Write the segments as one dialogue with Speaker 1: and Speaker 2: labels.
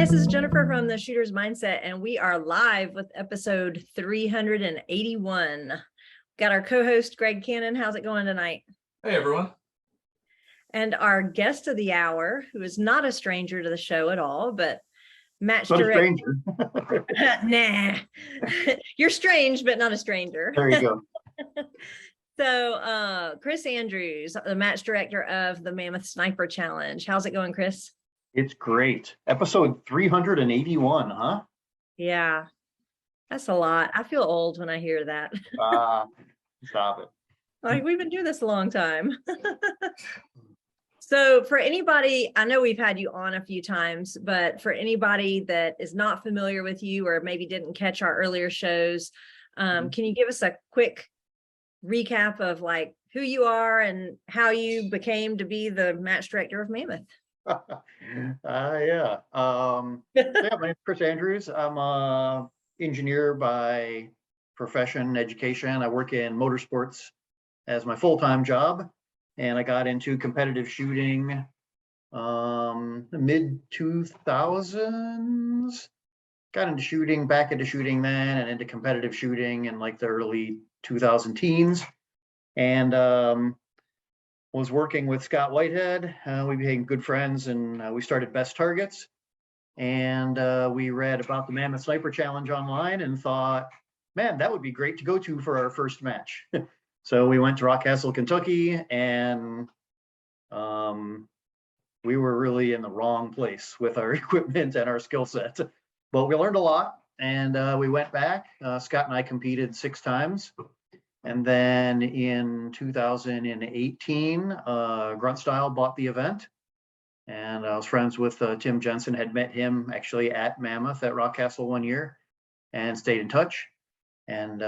Speaker 1: this is Jennifer from the Shooter's Mindset, and we are live with episode 381. Got our co-host Greg Cannon. How's it going tonight?
Speaker 2: Hey, everyone.
Speaker 1: And our guest of the hour, who is not a stranger to the show at all, but match
Speaker 3: Not
Speaker 1: director.
Speaker 3: a stranger.
Speaker 1: Nah, you're strange, but not a stranger.
Speaker 3: There you go.
Speaker 1: So Chris Andrews, the match director of the Mammoth Sniper Challenge. How's it going, Chris?
Speaker 3: It's great. Episode 381, huh?
Speaker 1: Yeah, that's a lot. I feel old when I hear that.
Speaker 3: Stop it.
Speaker 1: Like, we've been doing this a long time. So for anybody, I know we've had you on a few times, but for anybody that is not familiar with you or maybe didn't catch our earlier shows, can you give us a quick recap of like who you are and how you became to be the match director of Mammoth?
Speaker 3: Yeah. My name is Chris Andrews. I'm a engineer by profession, education. I work in motorsports as my full-time job, and I got into competitive shooting mid 2000s. Got into shooting, back into shooting then, and into competitive shooting in like the early 2000 teens, and was working with Scott Whitehead. We became good friends, and we started Best Targets. And we read about the Mammoth Sniper Challenge online and thought, man, that would be great to go to for our first match. So we went to Rockcastle, Kentucky, and we were really in the wrong place with our equipment and our skill set. But we learned a lot, and we went back. Scott and I competed 6 times. And then in 2018, Grunt Style bought the event, and I was friends with Tim Jensen, had met him actually at Mammoth at Rockcastle one year and stayed in touch. And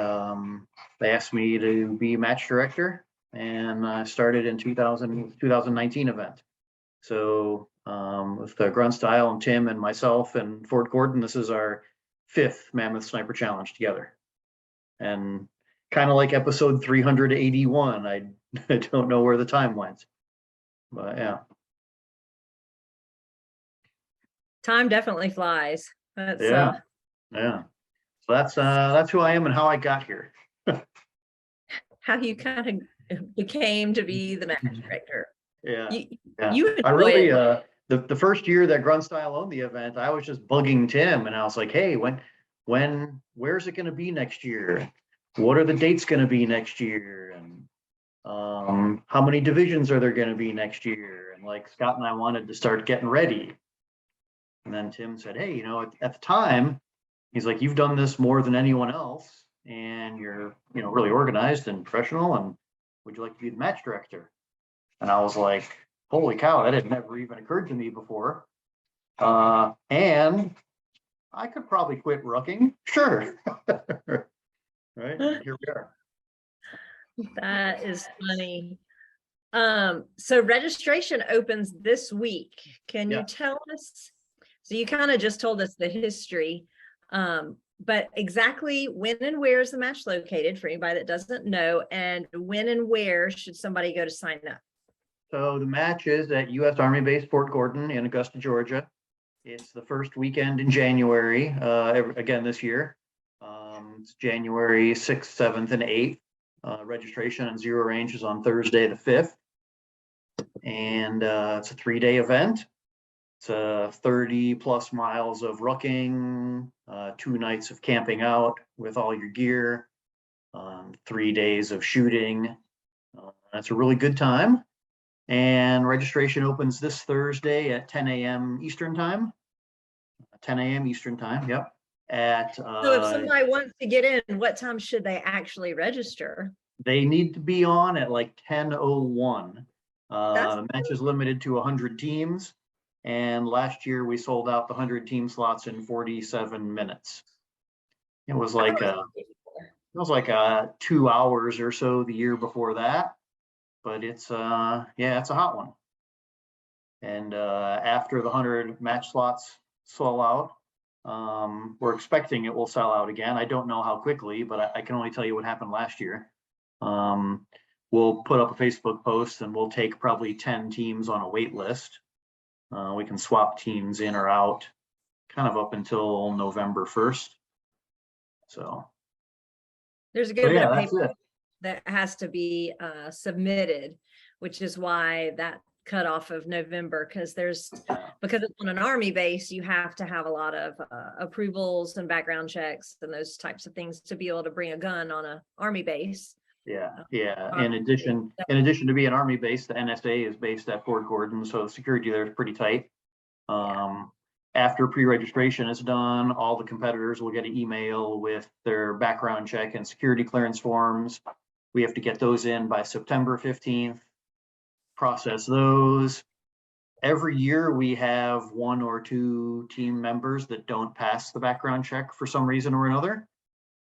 Speaker 3: they asked me to be match director, and I started in 2019 event. So with Grunt Style and Tim and myself and Ford Gordon, this is our 5th Mammoth Sniper Challenge together. And kind of like episode 381. I don't know where the time went, but yeah.
Speaker 1: Time definitely flies. That's,
Speaker 3: yeah. So that's who I am and how I got here.
Speaker 1: how you kind of became to be the match director.
Speaker 3: Yeah.
Speaker 1: You
Speaker 3: I really the first year that Grunt Style owned the event, I was just bugging Tim, and I was like, hey, where's it going to be next year? What are the dates going to be next year? And how many divisions are there going to be next year? And like Scott and I wanted to start getting ready. And then Tim said, hey, at the time, he's like, you've done this more than anyone else, and you're, really organized and professional, and would you like to be the match director? And I was like, holy cow, that had never even occurred to me before. And I could probably quit rucking. Sure. Right, here we are.
Speaker 1: That is funny. So registration opens this week. Can you tell us? So you kind of just told us the history, but exactly when and where is the match located for anybody that doesn't know, and when and where should somebody go to sign up?
Speaker 3: So the match is at U.S. Army Base Fort Gordon in Augusta, Georgia. It's the first weekend in January, again this year. It's January 6th, 7th, and 8th. Registration and zero range is on Thursday the 5th. And it's a 3-day event. It's 30 plus miles of rucking, 2 nights of camping out with all your gear, 3 days of shooting. That's a really good time. And registration opens this Thursday at 10 a.m. Eastern time. 10 a.m. Eastern time, yep.
Speaker 1: So if somebody wants to get in, what time should they actually register?
Speaker 3: They need to be on at like 10:01. The match is limited to 100 teams, and last year we sold out the 100 team slots in 47 minutes. It was like 2 hours or so the year before that, but it's it's a hot one. And after the 100 match slots sell out, we're expecting it will sell out again. I don't know how quickly, but I can only tell you what happened last year. We'll put up a Facebook post, and we'll take probably 10 teams on a wait list. We can swap teams in or out kind of up until November 1st. So.
Speaker 1: There's a
Speaker 3: But
Speaker 1: good bit
Speaker 3: yeah,
Speaker 1: of
Speaker 3: that's
Speaker 1: paper
Speaker 3: it.
Speaker 1: that has to be submitted, which is why that cutoff of November, because it's on an Army base, you have to have a lot of approvals and background checks and those types of things to be able to bring a gun on a Army base.
Speaker 3: Yeah. In addition to being Army base, the NSA is based at Fort Gordon, so the security there is pretty tight. After pre-registration is done, all the competitors will get an email with their background check and security clearance forms. We have to get those in by September 15th, process those. Every year we have 1 or 2 team members that don't pass the background check for some reason or another.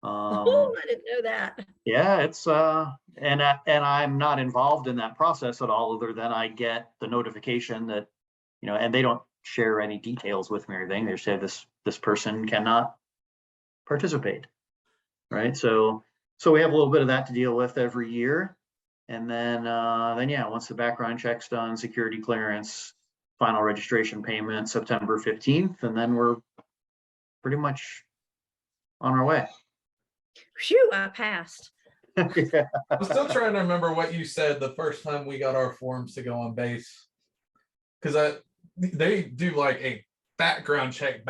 Speaker 1: Oh, I didn't know that.
Speaker 3: Yeah, it's and I'm not involved in that process at all, other than I get the notification that, and they don't share any details with me or anything. They say this person cannot participate, right? So we have a little bit of that to deal with every year, and then yeah, once the background check's done, security clearance, final registration payment September 15th, and then we're pretty much on our way.
Speaker 1: Phew, I passed.
Speaker 3: Yeah.
Speaker 2: I'm still trying to remember what you said the first time we got our forms to go on base, because they do like a background check,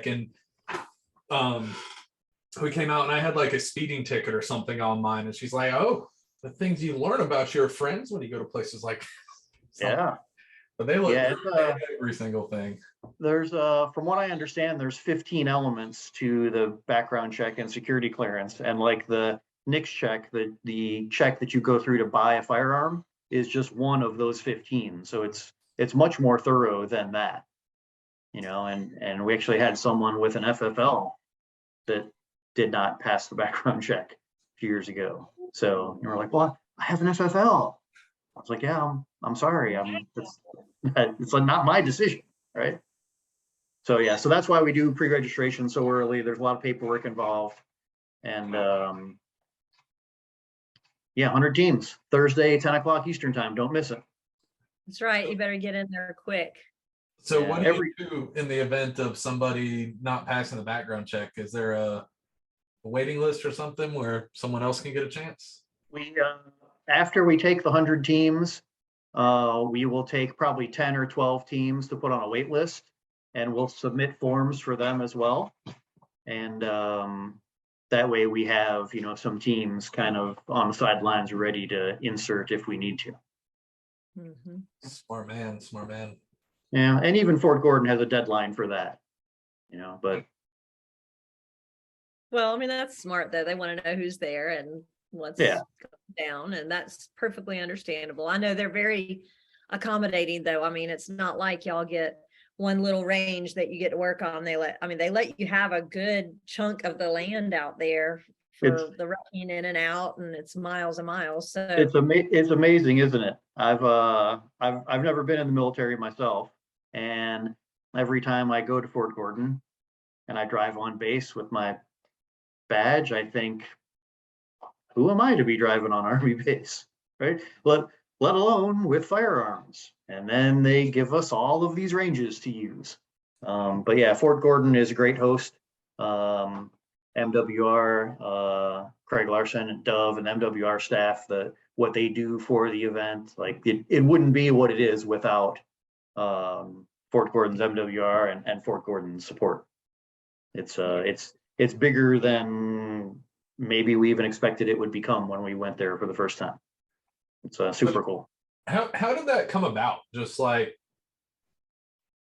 Speaker 2: and we came out and I had like a speeding ticket or something on mine, and she's like, "Oh, the things you learn about your friends when you go to places like."
Speaker 3: Yeah.
Speaker 2: But they look at every single thing.
Speaker 3: There's from what I understand, there's 15 elements to the background check and security clearance, and like the NICS check, the check that you go through to buy a firearm is just one of those 15. So it's much more thorough than that, and we actually had someone with an FFL that did not pass the background check a few years ago. So we're like, well, I have an FFL. I was like, yeah, I'm sorry. It's not my decision, right? So yeah, so that's why we do pre-registration so early. There's a lot of paperwork involved, and yeah, 100 teams, Thursday, 10 o'clock Eastern time. Don't miss it.
Speaker 1: That's right. You better get in there quick.
Speaker 2: So what do you do in the event of somebody not passing the background check? Is there a waiting list or something where someone else can get a chance?
Speaker 3: We after we take the 100 teams, we will take probably 10 or 12 teams to put on a wait list, and we'll submit forms for them as well. And that way we have, some teams kind of on the sidelines ready to insert if we need to.
Speaker 1: Mm-hmm.
Speaker 2: Smart man.
Speaker 3: Yeah, and even Fort Gordon has a deadline for that, but.
Speaker 1: Well, I mean, that's smart though. They want to know who's there and what's down, and that's perfectly understandable. I know they're very accommodating though. I mean, it's not like y'all get one little range that you get to work on. They let you have a good chunk of the land out there for the running in and out, and it's miles and miles. So
Speaker 3: it's amazing, isn't it? I've never been in the military myself, and every time I go to Fort Gordon and I drive on base with my badge, I think, who am I to be driving on Army base, right? Let alone with firearms. And then they give us all of these ranges to use. But yeah, Fort Gordon is a great host. MWR, Craig Larson and Dove and MWR staff, what they do for the event, like it wouldn't be what it is without Fort Gordon's MWR and Fort Gordon's support. It's bigger than maybe we even expected it would become when we went there for the first time. It's super cool.
Speaker 2: How did that come about? Just like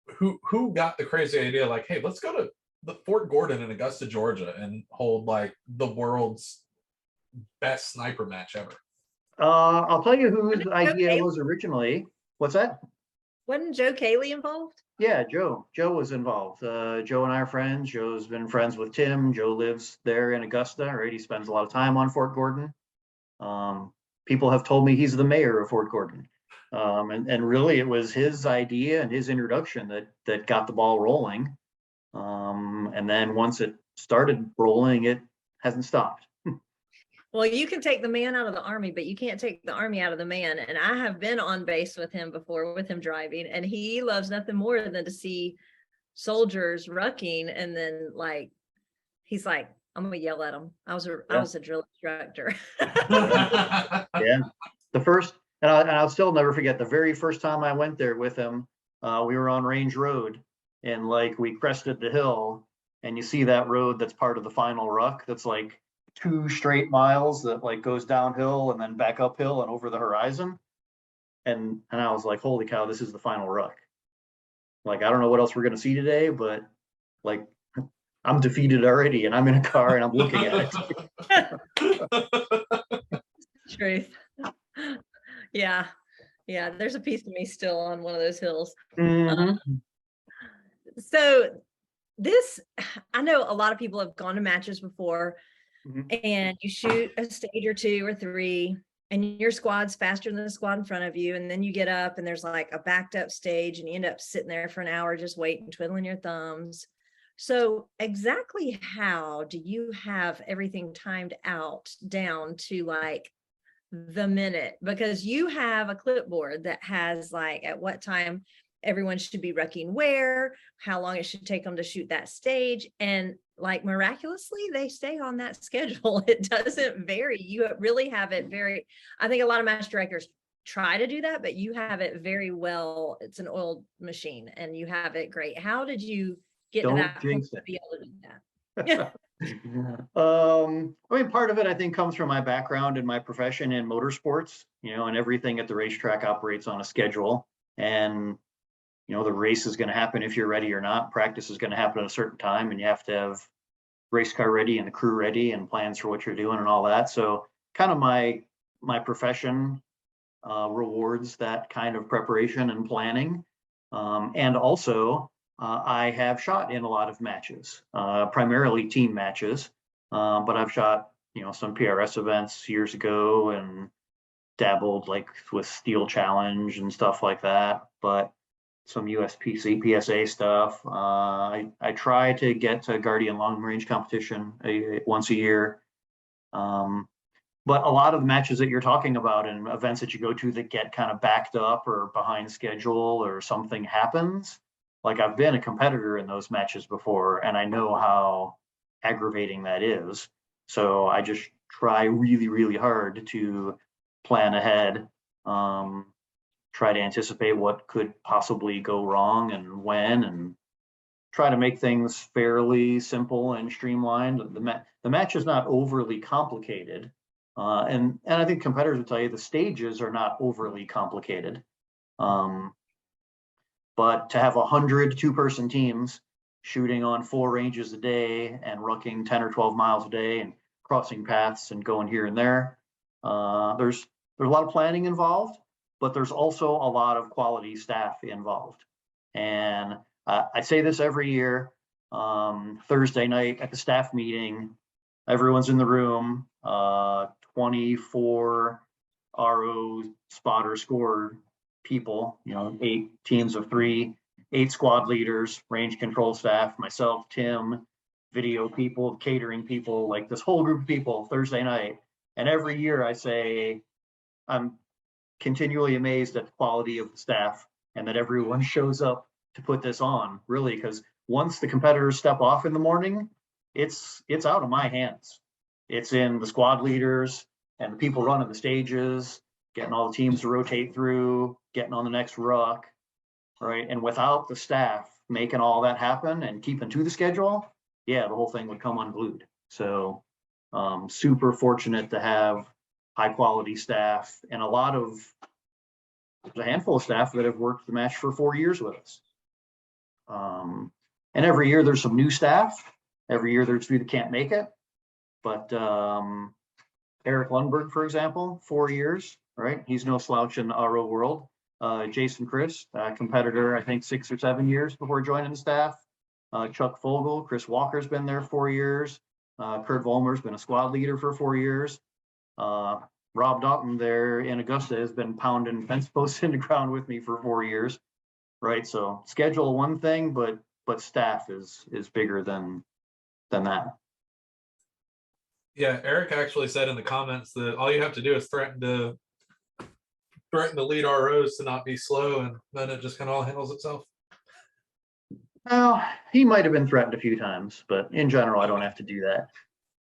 Speaker 2: who got the crazy idea? Like, hey, let's go to the Fort Gordon in Augusta, Georgia, and hold like the world's best sniper match ever.
Speaker 3: I'll tell you whose idea was originally. What's that?
Speaker 1: Wasn't Joe Cayley involved?
Speaker 3: Yeah, Joe was involved. Joe and I are friends. Joe's been friends with Tim. Joe lives there in Augusta, right? He spends a lot of time on Fort Gordon. People have told me he's the mayor of Fort Gordon. And really it was his idea and his introduction that got the ball rolling. And then once it started rolling, it hasn't stopped.
Speaker 1: Well, you can take the man out of the Army, but you can't take the Army out of the man. And I have been on base with him before, with him driving, and he loves nothing more than to see soldiers rucking, and then like he's like, I'm gonna yell at him. I was a drill instructor.
Speaker 3: Yeah. The first, and I'll still never forget the very first time I went there with him. We were on Range Road, and like we crested the hill, and you see that road that's part of the final ruck. That's like 2 straight miles that like goes downhill and then back uphill and over the horizon. And I was like, holy cow, this is the final ruck. Like, I don't know what else we're gonna see today, but like I'm defeated already, and I'm in a car and I'm looking at it.
Speaker 1: Truth. Yeah. Yeah. There's a piece of me still on one of those hills.
Speaker 3: Mhm.
Speaker 1: So this, I know a lot of people have gone to matches before,
Speaker 3: Mhm.
Speaker 1: and you shoot a stage or 2 or 3, and your squad's faster than the squad in front of you. And then you get up and there's like a backed up stage, and you end up sitting there for an hour just waiting, twiddling your thumbs. So exactly how do you have everything timed out down to like the minute? Because you have a clipboard that has like at what time everyone should be wrecking where, how long it should take them to shoot that stage, and like miraculously they stay on that schedule. It doesn't vary. You really have it very, I think a lot of match directors try to do that, but you have it very well. It's an oiled machine and you have it great. How did you get to
Speaker 3: Don't
Speaker 1: that point
Speaker 3: jinx
Speaker 1: to
Speaker 3: it.
Speaker 1: be able to do that?
Speaker 3: I mean, part of it I think comes from my background and my profession in motorsports, and everything at the racetrack operates on a schedule. And the race is going to happen if you're ready or not. Practice is going to happen at a certain time, and you have to have race car ready and the crew ready and plans for what you're doing and all that. So kind of my profession rewards that kind of preparation and planning. And also, I have shot in a lot of matches, primarily team matches, but I've shot, some PRS events years ago and dabbled like with Steel Challenge and stuff like that. But some USPC, PSA stuff. I try to get to Guardian long range competition once a year. But a lot of the matches that you're talking about and events that you go to that get kind of backed up or behind schedule or something happens, like I've been a competitor in those matches before, and I know how aggravating that is. So I just try really, really hard to plan ahead, try to anticipate what could possibly go wrong and when, and try to make things fairly simple and streamlined. The match is not overly complicated. And I think competitors will tell you the stages are not overly complicated. But to have 100 2-person teams shooting on 4 ranges a day and rucking 10 or 12 miles a day and crossing paths and going here and there, there's a lot of planning involved, but there's also a lot of quality staff involved. And I say this every year, Thursday night at the staff meeting, everyone's in the room, 24 RO spotter score people, 8 teams of 3, 8 squad leaders, range control staff, myself, Tim, video people, catering people, like this whole group of people Thursday night. And every year I say, I'm continually amazed at the quality of the staff and that everyone shows up to put this on, really, because once the competitors step off in the morning, it's out of my hands. It's in the squad leaders and the people running the stages, getting all the teams to rotate through, getting on the next ruck, right? And without the staff making all that happen and keeping to the schedule, yeah, the whole thing would come unglued. So super fortunate to have high quality staff, and there's a handful of staff that have worked the match for 4 years with us. And every year there's some new staff. Every year there's 2 that can't make it. But Eric Lundberg, for example, 4 years, right? He's no slouch in the RO world. Jason Chris, competitor, I think 6 or 7 years before joining the staff. Chuck Fogel, Chris Walker's been there 4 years. Kurt Vollmer's been a squad leader for 4 years. Rob Doughton there in Augusta has been pounding fence posts in the ground with me for 4 years, right? So schedule one thing, but staff is bigger than that.
Speaker 2: Yeah, Eric actually said in the comments that all you have to do is threaten the lead ROs to not be slow, and then it just kind of all handles itself.
Speaker 3: Well, he might have been threatened a few times, but in general, I don't have to do that.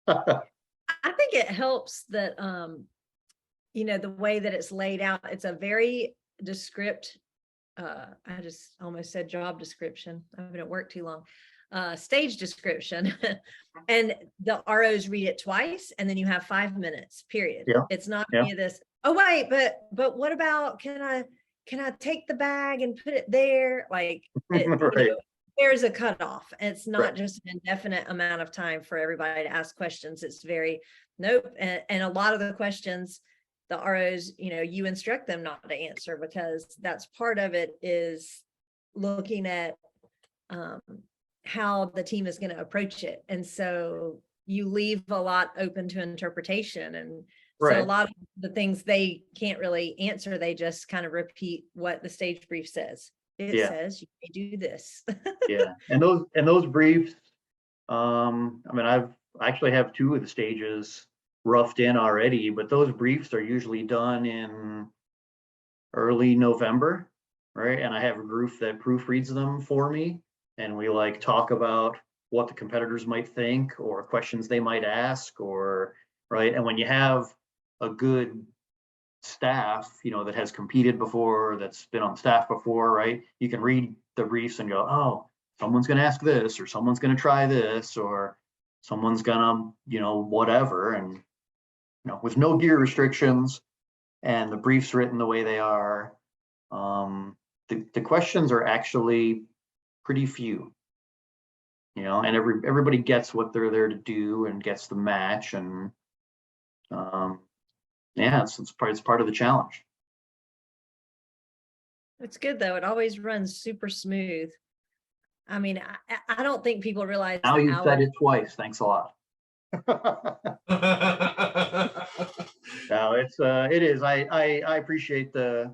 Speaker 1: I think it helps that, the way that it's laid out, it's a very descript, I just almost said job description. I've been at work too long. Stage description. And the ROs read it twice, and then you have 5 minutes, period.
Speaker 3: Yeah.
Speaker 1: It's not
Speaker 3: Yeah.
Speaker 1: any of this, oh, wait, but what about, can I take the bag and put it there? Like,
Speaker 3: Right.
Speaker 1: there's a cutoff. It's not
Speaker 3: Right.
Speaker 1: just an indefinite amount of time for everybody to ask questions. It's very, nope. And a lot of the questions, the ROs, you instruct them not to answer, because that's part of it, is looking at how the team is going to approach it. And so you leave a lot open to interpretation. And so a
Speaker 3: Right.
Speaker 1: lot of the things they can't really answer, they just kind of repeat what the stage brief says. It
Speaker 3: Yeah.
Speaker 1: says you may do this.
Speaker 3: Yeah. And those briefs, I mean, I actually have 2 of the stages roughed in already, but those briefs are usually done in early November, right? And I have a group that proofreads them for me, and we like talk about what the competitors might think or questions they might ask, or right. And when you have a good staff, that has competed before, that's been on staff before, right? You can read the briefs and go, oh, someone's going to ask this, or someone's going to try this, or someone's gonna, whatever. And with no gear restrictions and the briefs written the way they are, the questions are actually pretty few, and everybody gets what they're there to do and gets the match. And yeah, it's part of the challenge.
Speaker 1: It's good though. It always runs super smooth. I mean, I don't think people realize
Speaker 3: Now
Speaker 1: the
Speaker 3: you've said
Speaker 1: hours.
Speaker 3: it twice. Thanks a lot. No, it is. I appreciate the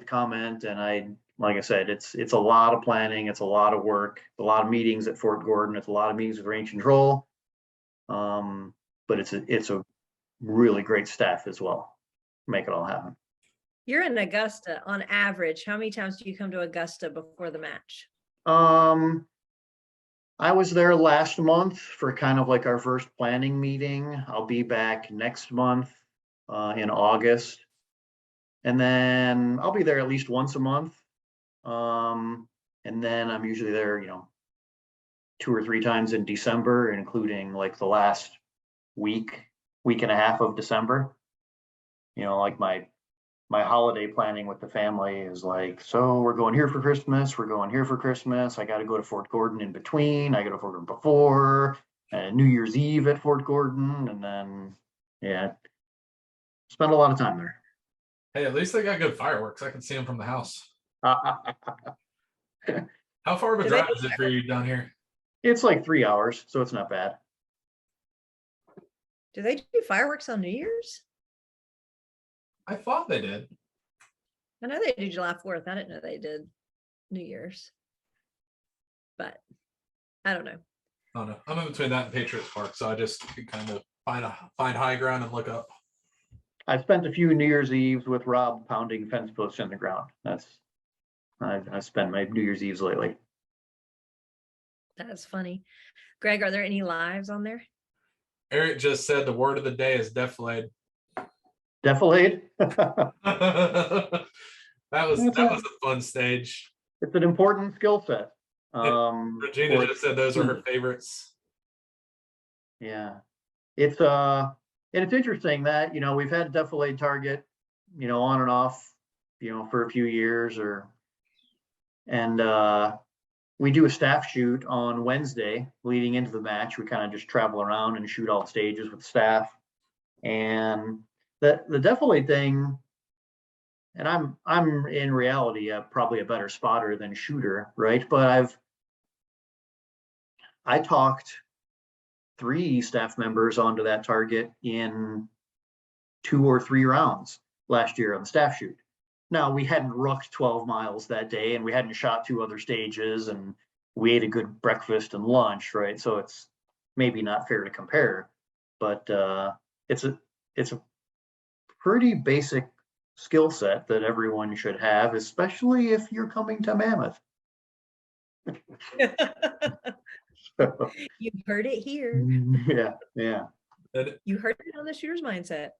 Speaker 3: comment, and like I said, it's a lot of planning, it's a lot of work, a lot of meetings at Fort Gordon, it's a lot of meetings with range control. But it's a really great staff as well. Make it all happen.
Speaker 1: You're in Augusta on average. How many times do you come to Augusta before the match?
Speaker 3: I was there last month for kind of like our first planning meeting. I'll be back next month in August. And then I'll be there at least once a month. And then I'm usually there, 2 or 3 times in December, including like the last week and a half of December. Like my holiday planning with the family is like, so we're going here for Christmas, we're going here for Christmas. I got to go to Fort Gordon in between. I go to Fort Gordon before, and New Year's Eve at Fort Gordon. And then, yeah, spend a lot of time there.
Speaker 2: Hey, at least they got good fireworks. I can see them from the house. How far of a
Speaker 1: Do
Speaker 2: drive
Speaker 1: they-
Speaker 2: is it for you down here?
Speaker 3: It's like 3 hours, so it's not bad.
Speaker 1: Do they do fireworks on New Year's?
Speaker 2: I thought they did.
Speaker 1: I know they do July 4th. I didn't know they did New Year's. But I don't know.
Speaker 2: Oh no, I'm in between that and Patriots Park, so I just kind of find high ground and look up.
Speaker 3: I spent a few New Year's Eves with Rob pounding fence posts in the ground. I've spent my New Year's Eves lately.
Speaker 1: That's funny. Greg, are there any lives on there?
Speaker 2: Eric just said the word of the day is defilade.
Speaker 3: Defilade.
Speaker 2: that was a fun stage.
Speaker 3: It's an important skill set.
Speaker 2: Regina just said those are her favorites.
Speaker 3: Yeah, and it's interesting that we've had a defilade target, on and off, for a few years, and we do a staff shoot on Wednesday leading into the match. We kind of just travel around and shoot all the stages with staff, and the defilade thing. And I'm in reality probably a better spotter than shooter, right? But I talked 3 staff members onto that target in 2 or 3 rounds last year on the staff shoot. Now, we hadn't rucked 12 miles that day, and we hadn't shot 2 other stages, and we ate a good breakfast and lunch, right? So it's maybe not fair to compare, but it's a pretty basic skill set that everyone should have, especially if you're coming to Mammoth.
Speaker 1: You heard it here.
Speaker 3: Yeah.
Speaker 2: And
Speaker 1: You heard it on the Shooter's Mindset.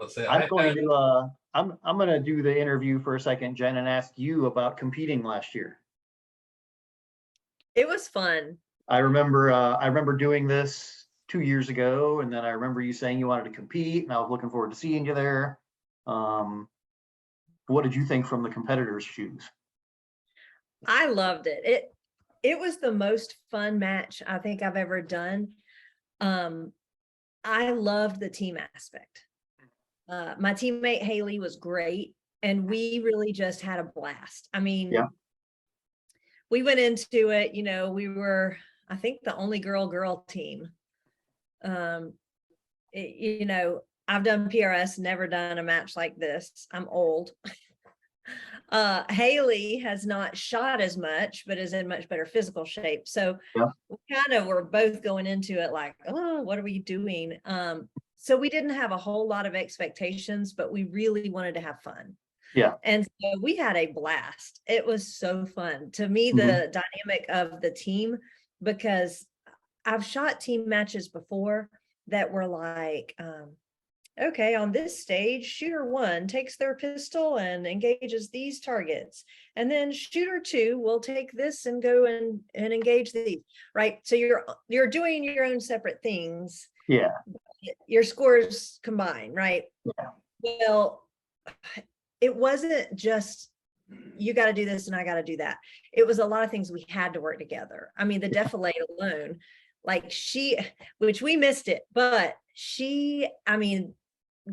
Speaker 2: let's say
Speaker 3: I'm going to, I'm going to do the interview for a second, Jen, and ask you about competing last year.
Speaker 1: It was fun.
Speaker 3: I remember doing this 2 years ago, and then I remember you saying you wanted to compete, and I was looking forward to seeing you there. What did you think from the competitors' shoes?
Speaker 1: I loved it. It was the most fun match I think I've ever done. I loved the team aspect. My teammate Haley was great, and we really just had a blast. I mean,
Speaker 3: Yeah.
Speaker 1: We went into it, we were, I think, the only girl team. I've done PRS, never done a match like this. I'm old. Haley has not shot as much, but is in much better physical shape. So
Speaker 3: Yeah.
Speaker 1: we kind of were both going into it like, oh, what are we doing? So we didn't have a whole lot of expectations, but we really wanted to have fun.
Speaker 3: Yeah.
Speaker 1: And so we had a blast. It was so fun. To me, the dynamic of the team, because I've shot team matches before that were like, okay, on this stage, shooter 1 takes their pistol and engages these targets. And then shooter 2 will take this and go and engage these, right? So you're doing your own separate things.
Speaker 3: Yeah.
Speaker 1: Your scores combine, right?
Speaker 3: Yeah.
Speaker 1: Well, it wasn't just you got to do this and I got to do that. It was a lot of things we had to work together. I mean, the defilade alone, like which we missed it, but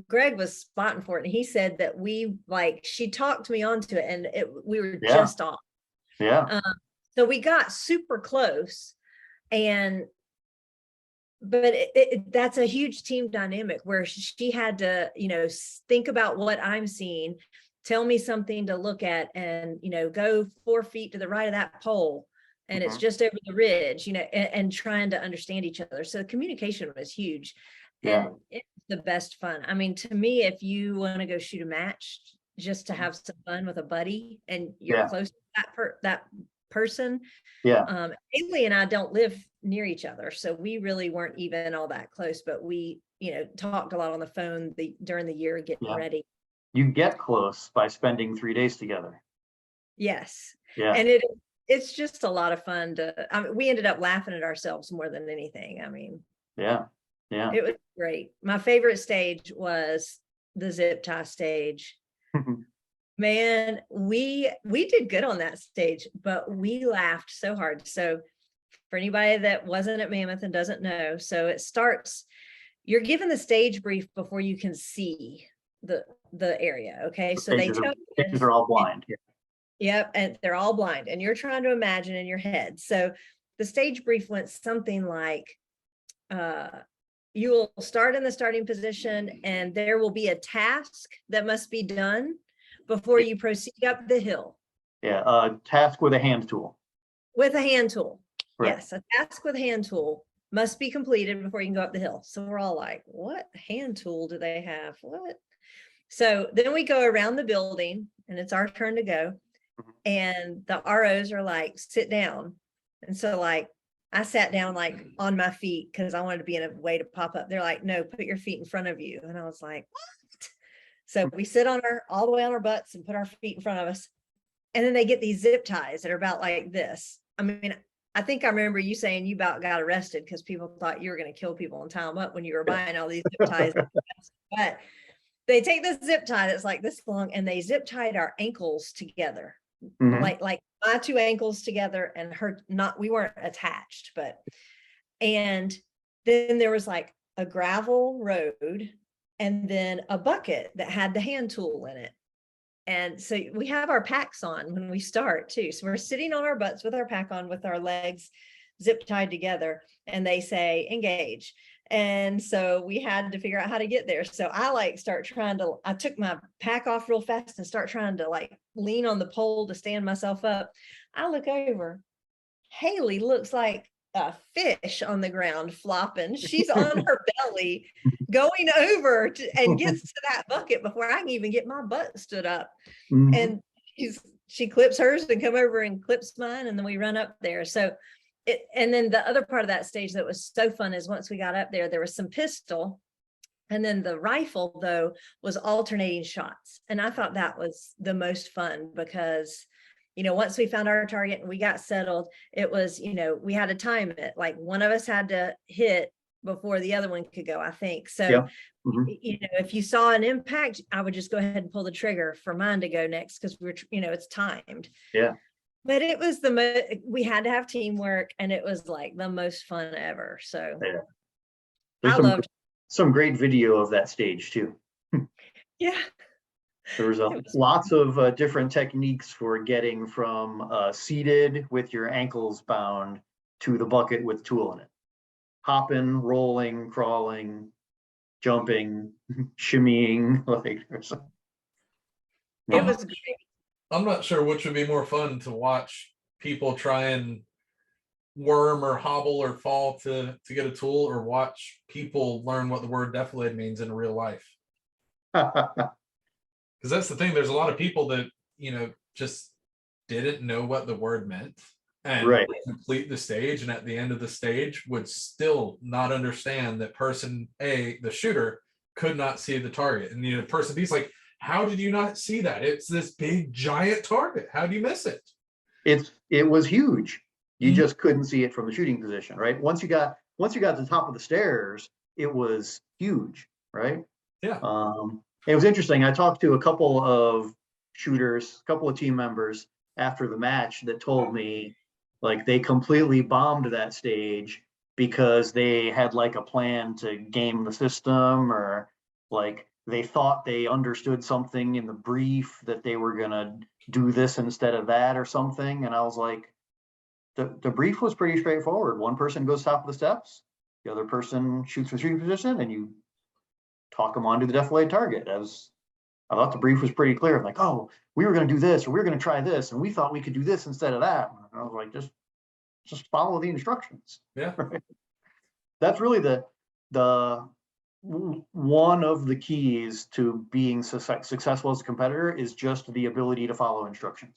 Speaker 1: Greg was spotting for it, and he said that she talked me onto it, and we were just off.
Speaker 3: Yeah.
Speaker 1: So we got super close, but that's a huge team dynamic where she had to, think about what I'm seeing, tell me something to look at, and, go 4 feet to the right of that pole. And it's just over the ridge, and trying to understand each other. So communication was huge.
Speaker 3: Yeah.
Speaker 1: And it's the best fun. I mean, to me, if you want to go shoot a match just to have some fun with a buddy and you're close to that person.
Speaker 3: Yeah.
Speaker 1: Haley and I don't live near each other, so we really weren't even all that close, but we, talked a lot on the phone during the year getting ready.
Speaker 3: You get close by spending 3 days together.
Speaker 1: Yes.
Speaker 3: Yeah.
Speaker 1: And it's just a lot of fun we ended up laughing at ourselves more than anything. I mean,
Speaker 3: yeah.
Speaker 1: It was great. My favorite stage was the zip tie stage. Man, we did good on that stage, but we laughed so hard. So for anybody that wasn't at Mammoth and doesn't know, so it starts, you're given the stage brief before you can see the area. Okay. So they tell you
Speaker 3: stages are all blind. Yeah.
Speaker 1: Yep. And they're all blind, and you're trying to imagine in your head. So the stage brief went something like, you will start in the starting position, and there will be a task that must be done before you proceed up the hill.
Speaker 3: Yeah. Task with a hand tool.
Speaker 1: With a hand tool.
Speaker 3: Right.
Speaker 1: Yes. A task with a hand tool must be completed before you can go up the hill. So we're all like, what hand tool do they have? What? So then we go around the building, and it's our turn to go. And the ROs are like, sit down. And so I sat down on my feet because I wanted to be in a way to pop up. They're like, no, put your feet in front of you. And I was like, what? So we sit all the way on our butts and put our feet in front of us. And then they get these zip ties that are about like this. I mean, I think I remember you saying you about got arrested because people thought you were going to kill people and tie them up when you were buying all these zip ties. But they take this zip tie that's like this long, and they zip tied our ankles together. Like my 2 ankles together, and we weren't attached, and then there was like a gravel road and then a bucket that had the hand tool in it. And so we have our packs on when we start too. So we're sitting on our butts with our pack on, with our legs zip tied together, and they say engage. And so we had to figure out how to get there. So I I took my pack off real fast and start trying to lean on the pole to stand myself up. I look over, Haley looks like a fish on the ground flopping. She's on her belly going over and gets to that bucket before I can even get my butt stood up. And she clips hers and come over and clips mine, and then we run up there. So and then the other part of that stage that was so fun is once we got up there, there was some pistol, and then the rifle though was alternating shots. And I thought that was the most fun because, once we found our target and we got settled, it was, we had to time it. Like one of us had to hit before the other one could go, I think. So,
Speaker 3: Yeah. Mm-hmm.
Speaker 1: If you saw an impact, I would just go ahead and pull the trigger for mine to go next because we're, it's timed.
Speaker 3: Yeah.
Speaker 1: But it was we had to have teamwork, and it was like the most fun ever. So
Speaker 3: Yeah.
Speaker 1: I loved
Speaker 3: some great video of that stage too.
Speaker 1: Yeah.
Speaker 3: There was lots of different techniques for getting from seated with your ankles bound to the bucket with tool in it. Hopping, rolling, crawling, jumping, shimmying, like or something.
Speaker 1: It was great.
Speaker 2: I'm not sure which would be more fun to watch people try and worm or hobble or fall to get a tool, or watch people learn what the word defilade means in real life. Because that's the thing. There's a lot of people that, just didn't know what the word meant and
Speaker 3: Right.
Speaker 2: complete the stage. And at the end of the stage would still not understand that person A, the shooter, could not see the target. And person B's like, how did you not see that? It's this big giant target. How do you miss it?
Speaker 3: It was huge. You just couldn't see it from the shooting position, right? Once you got to the top of the stairs, it was huge, right?
Speaker 2: Yeah.
Speaker 3: It was interesting. I talked to a couple of shooters, a couple of team members after the match that told me like they completely bombed that stage because they had like a plan to game the system, or like they thought they understood something in the brief that they were gonna do this instead of that or something. And I was like, the brief was pretty straightforward. One person goes top of the steps, the other person shoots from shooting position, and you talk them onto the defilade target. I thought the brief was pretty clear. I'm like, oh, we were going to do this, or we were going to try this, and we thought we could do this instead of that. And I was like, just follow the instructions.
Speaker 2: Yeah.
Speaker 3: Right? That's really the one of the keys to being successful as a competitor is just the ability to follow instructions.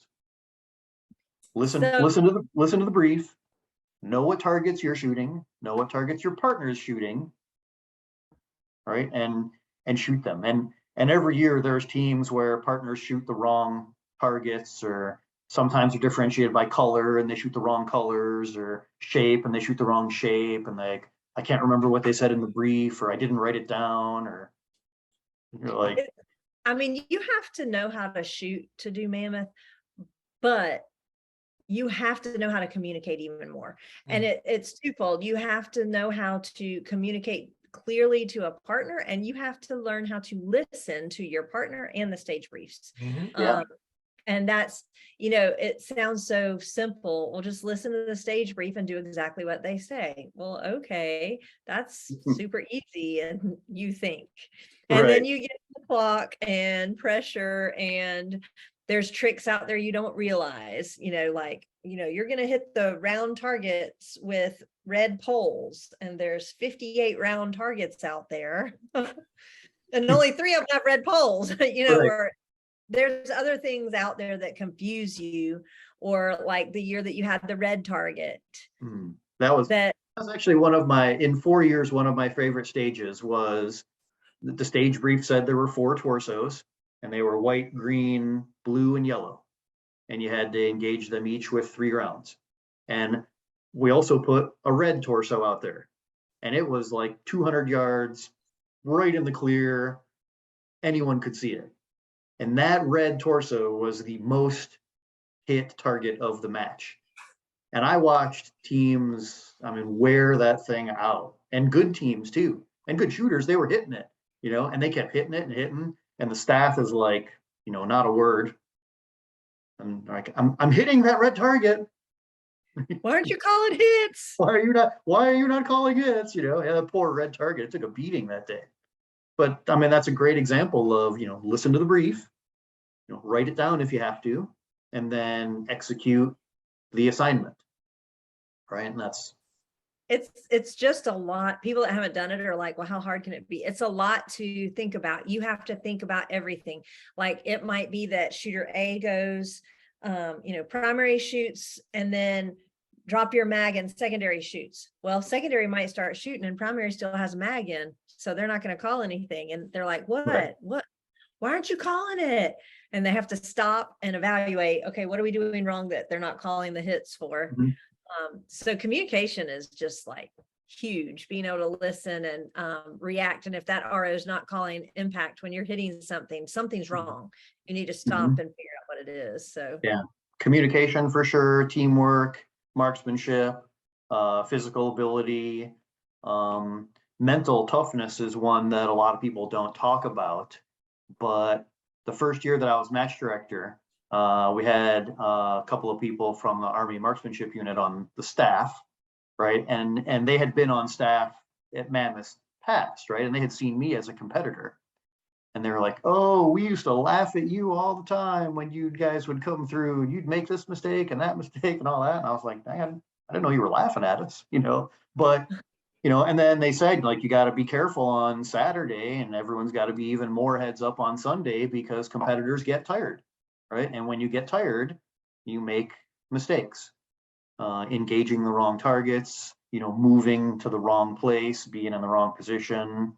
Speaker 3: Listen to the brief, know what targets you're shooting, know what targets your partner is shooting, right? And shoot them. And every year there's teams where partners shoot the wrong targets, or sometimes they're differentiated by color and they shoot the wrong colors, or shape and they shoot the wrong shape, and I can't remember what they said in the brief, or I didn't write it down, or you're like,
Speaker 1: you have to know how to shoot to do Mammoth, but you have to know how to communicate even more. And it's twofold. You have to know how to communicate clearly to a partner, and you have to learn how to listen to your partner and the stage briefs.
Speaker 3: Yeah.
Speaker 1: And that's, it sounds so simple. Well, just listen to the stage brief and do exactly what they say. Well, okay, that's super easy, and you think. And then you get the clock and pressure, and there's tricks out there you don't realize, you're going to hit the round targets with red poles, and there's 58 round targets out there and only 3 of them have red poles, or there's other things out there that confuse you, or like the year that you had the red target.
Speaker 3: That was actually in 4 years, one of my favorite stages was the stage brief said there were 4 torsos, and they were white, green, blue, and yellow. And you had to engage them each with 3 rounds. And we also put a red torso out there. And it was like 200 yards, right in the clear. Anyone could see it. And that red torso was the most hit target of the match. And I watched teams, wear that thing out. And good teams too. And good shooters, they were hitting it, and they kept hitting it and hitting. And the staff is like, not a word. I'm like, I'm hitting that red target.
Speaker 1: Why aren't you calling hits?
Speaker 3: Why are you not calling hits? That poor red target, it took a beating that day. But that's a great example of, listen to the brief, write it down if you have to, and then execute the assignment. Right. And
Speaker 1: it's just a lot. People that haven't done it are like, well, how hard can it be? It's a lot to think about. You have to think about everything. Like it might be that shooter A goes primary shoots and then drop your mag in secondary shoots. Well, secondary might start shooting and primary still has a mag in, so they're not going to call anything. And they're like, what?
Speaker 3: Right.
Speaker 1: What? Why aren't you calling it? And they have to stop and evaluate, okay, what are we doing wrong that they're not calling the hits for?
Speaker 3: Mhm.
Speaker 1: So communication is just like huge, being able to listen and react. And if that RO is not calling impact when you're hitting something, something's wrong. You need to stop and figure out what it is. So
Speaker 3: Yeah, communication for sure, teamwork, marksmanship, physical ability, mental toughness is one that a lot of people don't talk about. But the first year that I was match director, we had a couple of people from the Army Marksmanship Unit on the staff, right? And they had been on staff at Mammoth past, right? And they had seen me as a competitor. And they were like, oh, we used to laugh at you all the time when you guys would come through and you'd make this mistake and that mistake and all that. And I was like, man, I didn't know you were laughing at us, but, and then they said, like, you got to be careful on Saturday and everyone's got to be even more heads up on Sunday because competitors get tired, right? And when you get tired, you make mistakes, engaging the wrong targets, moving to the wrong place, being in the wrong position,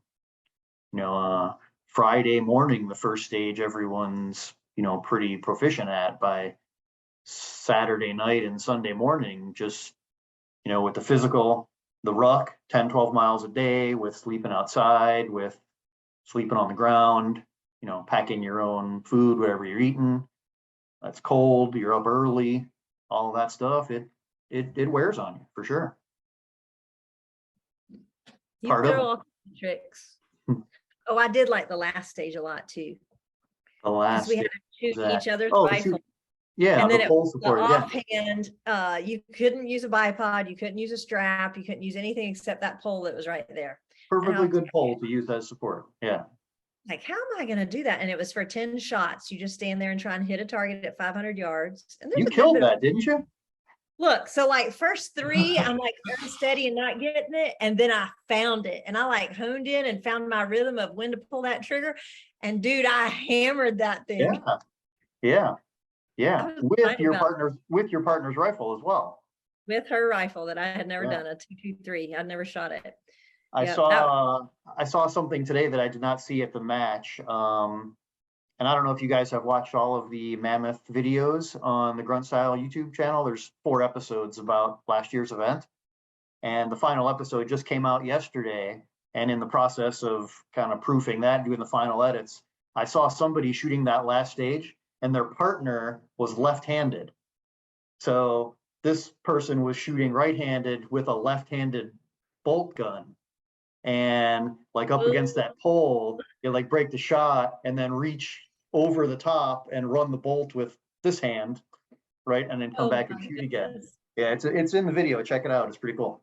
Speaker 3: Friday morning, the first stage, everyone's, pretty proficient at. By Saturday night and Sunday morning, just, with the physical, the ruck, 10, 12 miles a day, with sleeping outside, with sleeping on the ground, packing your own food, whatever you're eating. It's cold, you're up early, all of that stuff. It wears on you for sure.
Speaker 1: you
Speaker 3: Part of
Speaker 1: throw
Speaker 3: it.
Speaker 1: all kinds of tricks. Oh, I did like the last stage a lot too.
Speaker 3: The
Speaker 1: Because
Speaker 3: last
Speaker 1: we had
Speaker 3: stage
Speaker 1: to
Speaker 3: is
Speaker 1: shoot
Speaker 3: that-
Speaker 1: each other's
Speaker 3: oh,
Speaker 1: rifle.
Speaker 3: shoot. Yeah,
Speaker 1: And then
Speaker 3: the
Speaker 1: it
Speaker 3: pole
Speaker 1: was the
Speaker 3: support. Yeah,
Speaker 1: offhand, you couldn't use a bipod, you couldn't use a strap, you couldn't use anything except that pole that was right there.
Speaker 3: perfectly
Speaker 1: was
Speaker 3: good pole to use as support. Yeah.
Speaker 1: Like, how am I going to do that? And it was for 10 shots. You just stand there and try and hit a target at 500 yards. And there's
Speaker 3: You
Speaker 1: a good
Speaker 3: killed
Speaker 1: bit of-
Speaker 3: that, didn't you?
Speaker 1: Look, so like first 3, I'm like unsteady and not getting it. And then I found it and I like honed in and found my rhythm of when to pull that trigger. And dude, I hammered that thing.
Speaker 3: Yeah.
Speaker 1: I was
Speaker 3: With
Speaker 1: excited
Speaker 3: your
Speaker 1: about it.
Speaker 3: partner's rifle as well.
Speaker 1: With her rifle that I had never
Speaker 3: Yeah.
Speaker 1: done, a 223. I'd never shot it.
Speaker 3: I
Speaker 1: Yeah,
Speaker 3: saw something today that I did not see at the match. And I don't know if you guys have watched all of the Mammoth videos on the Grunt Style YouTube channel. There's 4 episodes about last year's event. And the final episode just came out yesterday. And in the process of kind of proofing that, doing the final edits, I saw somebody shooting that last stage and their partner was left-handed. So this person was shooting right-handed with a left-handed bolt gun. And like up against that pole, you like break the shot and then reach over the top and run the bolt with this hand, right? And then come back and shoot again. Yeah, it's in the video. Check it out. It's pretty cool.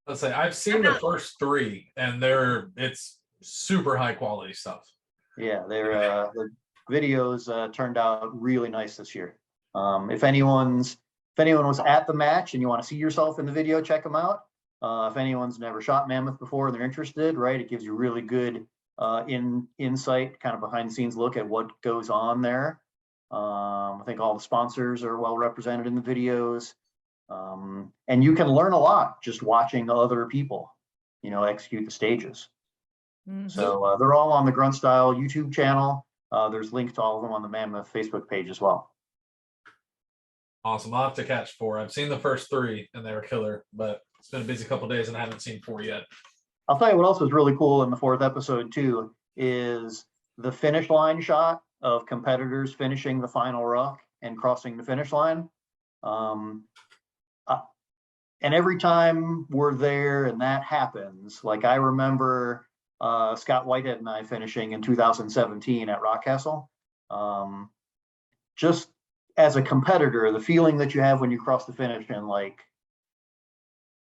Speaker 2: Let's say I've seen the first 3 and it's super high quality stuff.
Speaker 3: Yeah, the videos turned out really nice this year. If anyone was at the match and you want to see yourself in the video, check them out. If anyone's never shot Mammoth before and they're interested, right, it gives you really good insight, kind of behind the scenes look at what goes on there. I think all the sponsors are well represented in the videos. And you can learn a lot just watching other people, execute the stages. Mm-hmm. So they're all on the Grunt Style YouTube channel. There's links to all of them on the Mammoth Facebook page as well.
Speaker 2: Awesome. I'll have to catch 4. I've seen the first 3 and they were killer, but it's been a busy couple days and I haven't seen 4 yet.
Speaker 3: I'll tell you what else was really cool in the 4th episode too, is the finish line shot of competitors finishing the final ruck and crossing the finish line. And every time we're there and that happens, like I remember Scott Whitehead and I finishing in 2017 at Rockcastle. Just as a competitor, the feeling that you have when you cross the finish and like,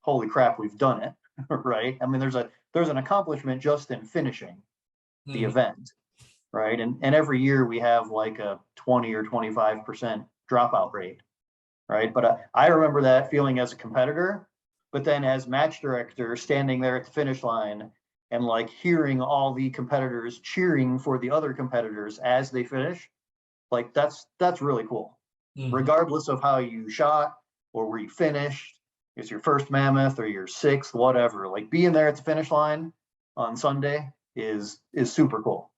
Speaker 3: holy crap, we've done it, right? I mean, there's an accomplishment just in finishing the event, right? And every year we have like a 20 or 25% dropout rate, right? But I remember that feeling as a competitor, but then as match director, standing there at the finish line and like hearing all the competitors cheering for the other competitors as they finish, like that's really cool. regardless of how you shot or where you finished. It's your first mammoth or your sixth, whatever. Like being there at the finish line on Sunday is super cool.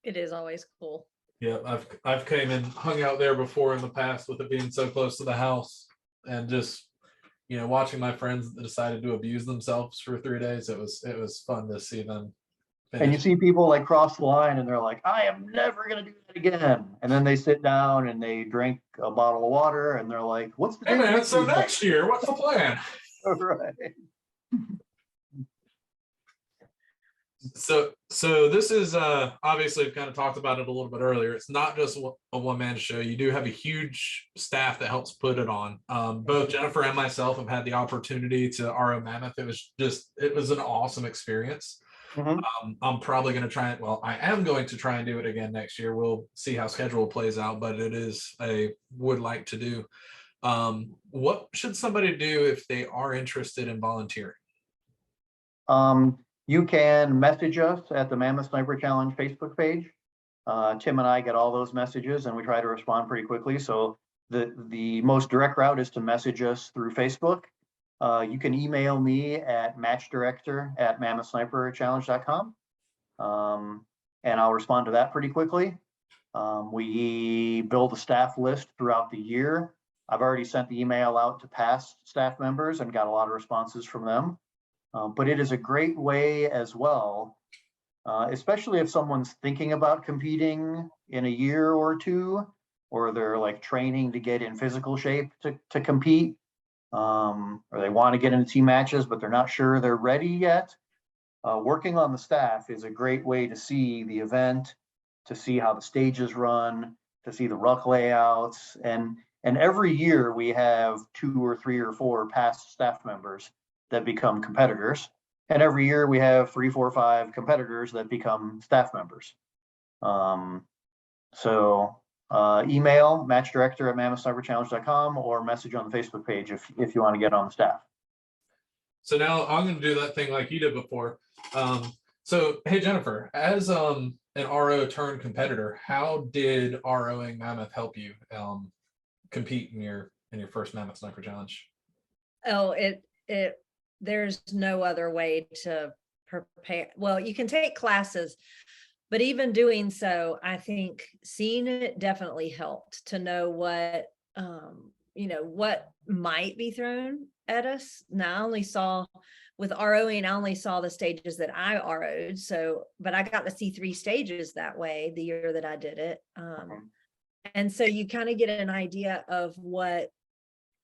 Speaker 1: It is always cool.
Speaker 2: Yeah, I've came and hung out there before in the past with it being so close to the house, and just watching my friends that decided to abuse themselves for 3 days. It was fun to see them finish.
Speaker 3: And you see people like cross the line and they're like, I am never gonna do that again. And then they sit down and they drink a bottle of water and they're like, what's the
Speaker 2: Hey man, so next year, what's the plan?
Speaker 3: Right.
Speaker 2: So this is obviously we've kind of talked about it a little bit earlier. It's not just a one-man show. You do have a huge staff that helps put it on. Both Jennifer and myself have had the opportunity to Ro and Mammoth. It was an awesome experience. I'm probably going to try it. Well, I am going to try and do it again next year. We'll see how schedule plays out, but it is would like to do. What should somebody do if they are interested in volunteering?
Speaker 3: You can message us at the Mammoth Sniper Challenge Facebook page. Tim and I get all those messages and we try to respond pretty quickly. So the most direct route is to message us through Facebook. You can email me at matchdirector@mammothsniperchallenge.com. And I'll respond to that pretty quickly. We build a staff list throughout the year. I've already sent the email out to past staff members and got a lot of responses from them. But it is a great way as well, especially if someone's thinking about competing in a year or two, or they're like training to get in physical shape to compete, or they want to get into team matches, but they're not sure they're ready yet. Working on the staff is a great way to see the event, to see how the stages run, to see the ruck layouts. And every year we have 2 or 3 or 4 past staff members that become competitors. And every year we have 3, 4, 5 competitors that become staff members. Email matchdirector@mammothsniperchallenge.com or message on the Facebook page if you want to get on the staff.
Speaker 2: So now I'm going to do that thing like you did before. So, hey, Jennifer, as an RO turned competitor, how did ROing Mammoth help you compete in your first Mammoth Sniper Challenge?
Speaker 1: Oh, there's no other way to prepare. Well, you can take classes, but even doing so, I think seeing it definitely helped to know what might be thrown at us. Now I only saw with ROing, I only saw the stages that I RO'd. But I got to see 3 stages that way the year that I did it. And so you kind of get an idea of what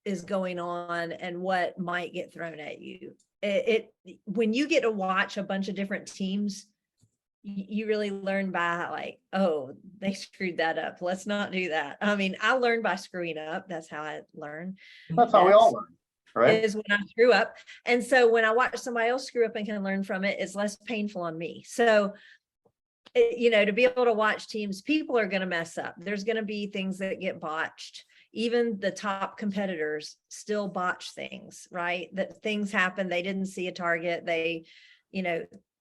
Speaker 1: is going on and what might get thrown at you. When you get to watch a bunch of different teams, you really learn by like, oh, they screwed that up. Let's not do that. I mean, I learned by screwing up. That's how I learn.
Speaker 3: That's how we all learn, right?
Speaker 1: Is when I screw up. And so when I watch somebody else screw up and can learn from it, it's less painful on me. So, to be able to watch teams, people are going to mess up. There's going to be things that get botched. Even the top competitors still botch things, right? That things happen. They didn't see a target.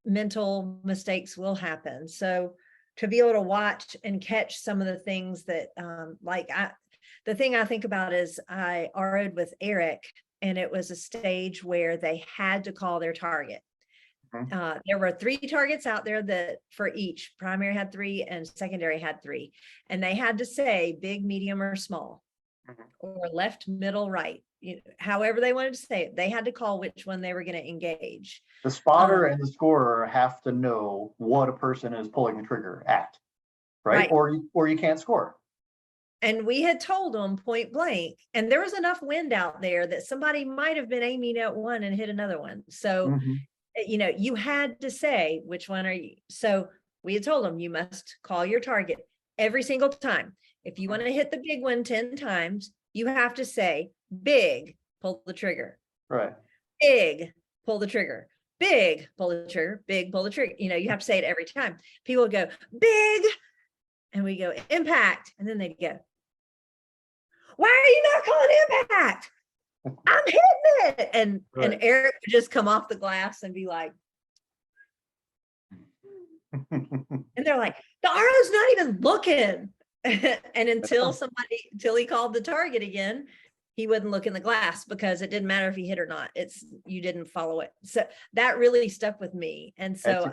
Speaker 1: Mental mistakes will happen. So to be able to watch and catch some of the things that, the thing I think about is I RO'd with Eric, and it was a stage where they had to call their target. There were 3 targets out there that for each primary had 3 and secondary had 3, and they had to say big, medium, or small. Or left, middle, right, however they wanted to say it. They had to call which one they were going to engage.
Speaker 3: The spotter and the scorer have to know what a person is pulling the trigger at, right? Or you can't score.
Speaker 1: And we had told them point blank, and there was enough wind out there that somebody might have been aiming at one and hit another one. So, you had to say which one are you. So we had told them you must call your target every single time. If you want to hit the big one 10 times, you have to say big, pull the trigger.
Speaker 3: Right.
Speaker 1: Big, pull the trigger. Big, pull the trigger. Big, pull the trigger. You have to say it every time. People go big, and we go impact, and then they go, why are you not calling impact? I'm hitting it. And Eric would just come off the glass and be like, and they're like, the RO's not even looking. And until he called the target again, he wouldn't look in the glass because it didn't matter if he hit or not. You didn't follow it. So that really stuck with me. And so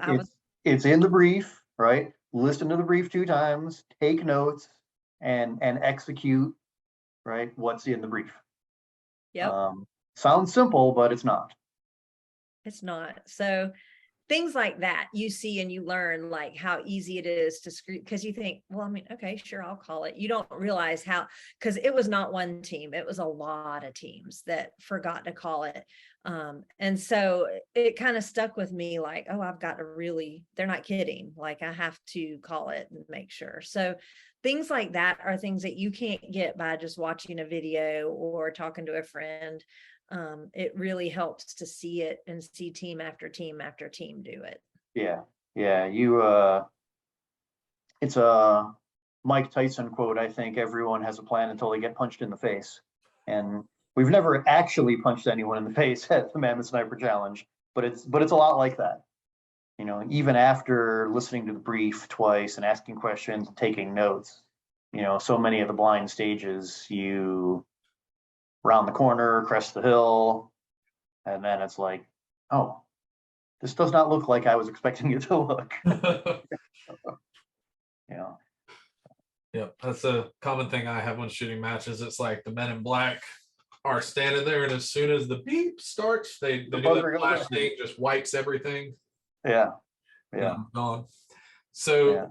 Speaker 3: it's in the brief, right? Listen to the brief 2 times, take notes, and execute, right, what's in the brief.
Speaker 1: Yep.
Speaker 3: Sounds simple, but it's not.
Speaker 1: It's not. So things like that you see and you learn, like how easy it is to screw, because you think, well, I mean, okay, sure, I'll call it. You don't realize how, because it was not one team, it was a lot of teams that forgot to call it. And so it kind of stuck with me, like, oh, I've got to really, they're not kidding, like I have to call it and make sure. So things like that are things that you can't get by just watching a video or talking to a friend. It really helps to see it and see team after team after team do it.
Speaker 3: Yeah. It's a Mike Tyson quote. I think everyone has a plan until they get punched in the face. And we've never actually punched anyone in the face at the Mammoth Sniper Challenge, but it's a lot like that. You know, even after listening to the brief twice and asking questions and taking notes, you know, so many of the blind stages, you round the corner, crest the hill, and then it's like, oh, this does not look like I was expecting it to look. Yeah.
Speaker 2: Yep, that's a common thing I have when shooting matches. It's like the men in black are standing there, and as soon as the beep starts, they do that flash thing, just wipes everything.
Speaker 3: Yeah.
Speaker 2: Gone. So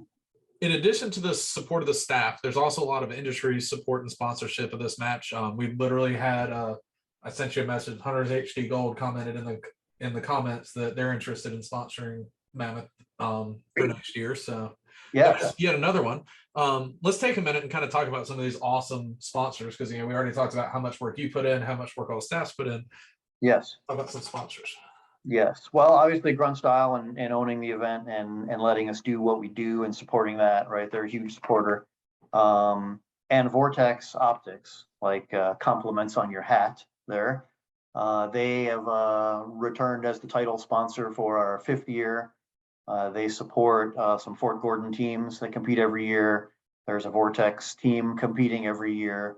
Speaker 2: in addition to the support of the staff, there's also a lot of industry support and sponsorship of this match. We literally had I sent you a message. Hunters HD Gold commented in the comments that they're interested in sponsoring Mammoth for next year. So that's yet another one. Let's take a minute and kind of talk about some of these awesome sponsors, because we already talked about how much work you put in, how much work all the staff's put in.
Speaker 3: Yes.
Speaker 2: How about some sponsors?
Speaker 3: Yes. Well, obviously Grunt Style and owning the event and letting us do what we do and supporting that, right? They're a huge supporter. And Vortex Optics, like compliments on your hat there. They have returned as the title sponsor for our 5th year. They support some Fort Gordon teams that compete every year. There's a Vortex team competing every year.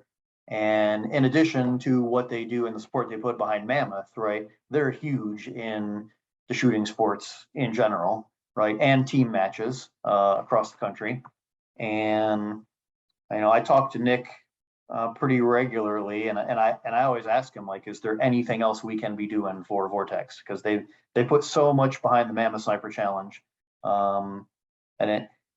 Speaker 3: And in addition to what they do and the support they put behind Mammoth, right, they're huge in the shooting sports in general, right, and team matches across the country. And I talk to Nick pretty regularly, and I always ask him, like, is there anything else we can be doing for Vortex? Because they put so much behind the Mammoth Sniper Challenge, and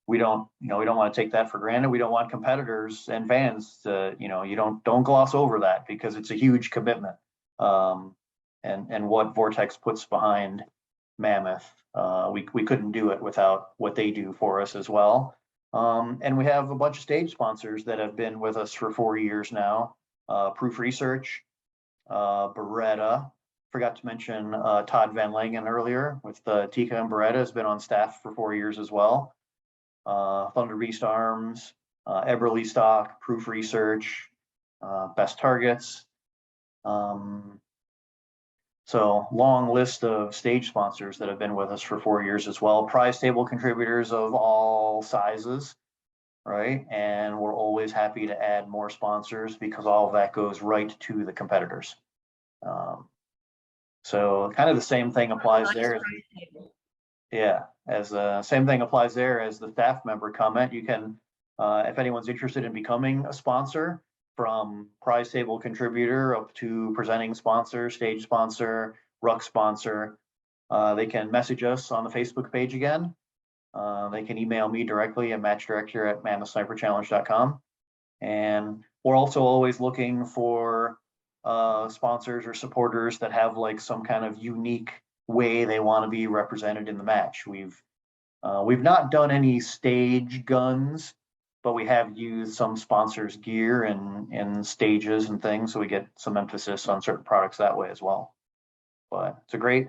Speaker 3: we don't want to take that for granted. We don't want competitors and fans to, you don't gloss over that, because it's a huge commitment. And what Vortex puts behind Mammoth, we couldn't do it without what they do for us as well. And we have a bunch of stage sponsors that have been with us for 4 years now. Proof Research, Beretta. Forgot to mention Todd Van Langen earlier with Tika and Beretta, has been on staff for 4 years as well. Thunder Beast Arms, Eberly Stock, Proof Research, Best Targets. So long list of stage sponsors that have been with us for 4 years as well. Prize table contributors of all sizes, right? And we're always happy to add more sponsors, because all of that goes right to the competitors. So kind of the same thing applies there. Same thing applies there as the staff member comment. You can, if anyone's interested in becoming a sponsor, from prize table contributor up to presenting sponsor, stage sponsor, ruck sponsor, they can message us on the Facebook page again. They can email me directly at matchdirector@mammothsniperchallenge.com. And we're also always looking for sponsors or supporters that have like some kind of unique way they want to be represented in the match. We've not done any stage guns, but we have used some sponsors' gear and stages and things, so we get some emphasis on certain products that way as well. But it's a great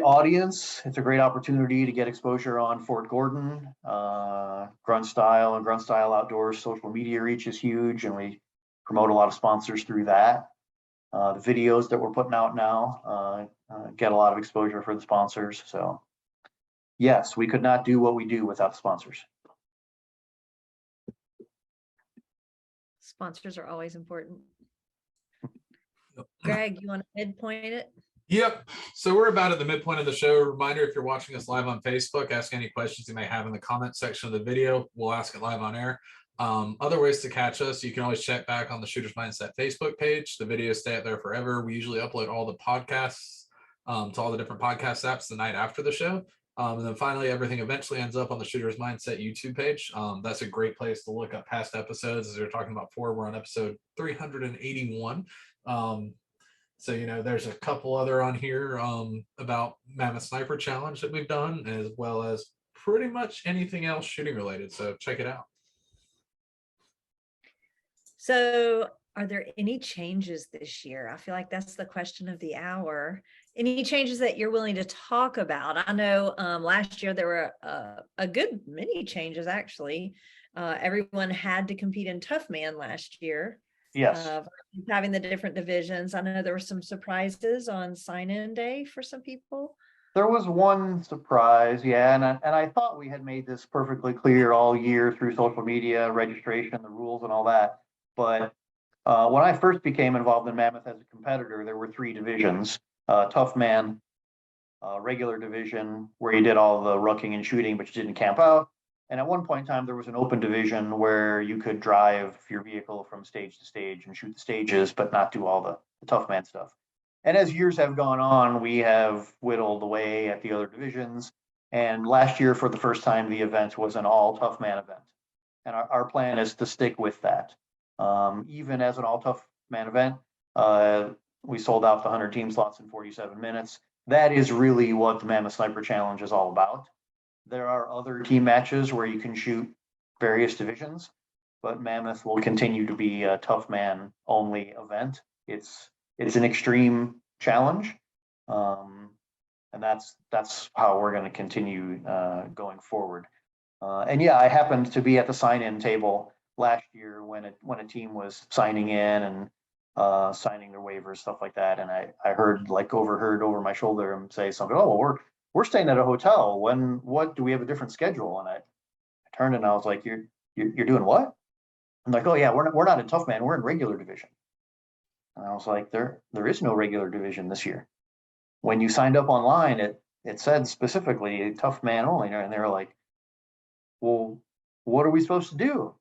Speaker 3: audience. It's a great opportunity to get exposure on Fort Gordon. Grunt Style and Grunt Style Outdoors social media reach is huge, and we promote a lot of sponsors through that. The videos that we're putting out now get a lot of exposure for the sponsors. So yes, we could not do what we do without the sponsors.
Speaker 1: Sponsors are always important. Greg, you want to midpoint it?
Speaker 2: Yep. So we're about at the midpoint of the show. Reminder, if you're watching us live on Facebook, ask any questions you may have in the comment section of the video. We'll ask it live on air. Other ways to catch us, you can always check back on the Shooter's Mindset Facebook page. The videos stay up there forever. We usually upload all the podcasts to all the different podcast apps the night after the show. And then finally, everything eventually ends up on the Shooter's Mindset YouTube page. That's a great place to look up past episodes. As we were talking about before, we're on episode 381. So, you know, there's a couple other on here about Mammoth Sniper Challenge that we've done, as well as pretty much anything else shooting related. So check it out.
Speaker 1: So are there any changes this year? I feel like that's the question of the hour. Any changes that you're willing to talk about? I know last year there were a good many changes, actually. Everyone had to compete in Tough Man last year.
Speaker 3: Yes.
Speaker 1: Having the different divisions. I know there were some surprises on sign-in day for some people.
Speaker 3: There was one surprise, yeah, and I thought we had made this perfectly clear all year through social media, registration, the rules and all that. But when I first became involved in Mammoth as a competitor, there were 3 divisions, Tough Man, regular division, where you did all the rucking and shooting, but you didn't camp out. And at one point in time, there was an open division where you could drive your vehicle from stage to stage and shoot the stages, but not do all the Tough Man stuff. And as years have gone on, we have whittled away at the other divisions. And last year, for the first time, the event was an all Tough Man event. And our plan is to stick with that. Even as an all Tough Man event, we sold out the 100 team slots in 47 minutes. That is really what the Mammoth Sniper Challenge is all about. There are other team matches where you can shoot various divisions, but Mammoth will continue to be a Tough Man only event. It's an extreme challenge, and that's how we're going to continue going forward. And yeah, I happened to be at the sign-in table last year when a team was signing in and signing their waivers, stuff like that, and I overheard over my shoulder him say something. Oh, well, we're staying at a hotel. What do we have a different schedule? And I turned and I was like, you're doing what? I'm like, oh yeah, we're not in Tough Man, we're in regular division. And I was like, there is no regular division this year. When you signed up online, it said specifically Tough Man only, and they were like, well, what are we supposed to do?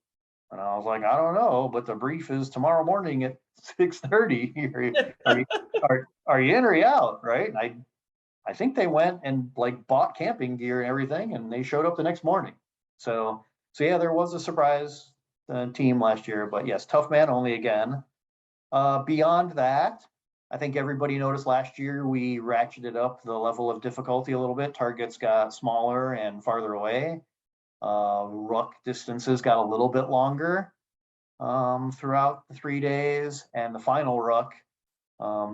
Speaker 3: And I was like, I don't know, but the brief is tomorrow morning at 6:30. Are you in or you out, right? And I think they went and bought camping gear and everything, and they showed up the next morning. So yeah, there was a surprise team last year, but yes, Tough Man only again. Beyond that, I think everybody noticed last year we ratcheted up the level of difficulty a little bit. Targets got smaller and farther away. Ruck distances got a little bit longer throughout the 3 days, and the final ruck,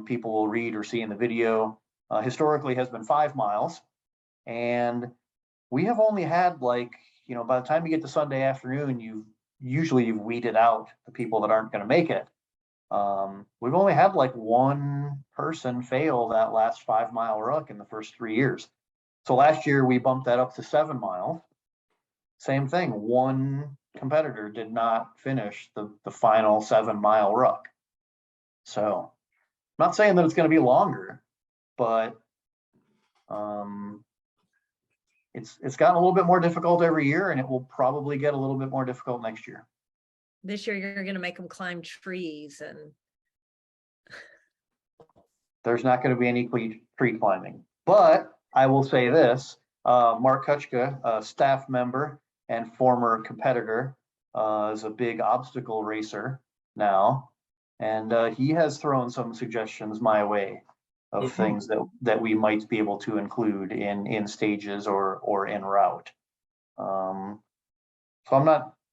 Speaker 3: people will read or see in the video, historically has been 5 miles, and we have only had by the time you get to Sunday afternoon, you've weeded out the people that aren't going to make it. We've only had one person fail that last 5 mile ruck in the first 3 years. So last year we bumped that up to 7 miles. Same thing, one competitor did not finish the final 7 mile ruck. So I'm not saying that it's going to be longer, but it's gotten a little bit more difficult every year, and it will probably get a little bit more difficult next year.
Speaker 1: This year you're going to make them climb trees, and
Speaker 3: there's not going to be any tree climbing. But I will say this, Mark Kutchka, a staff member and former competitor, is a big obstacle racer now. And he has thrown some suggestions my way of things that we might be able to include in stages or en route. So I'm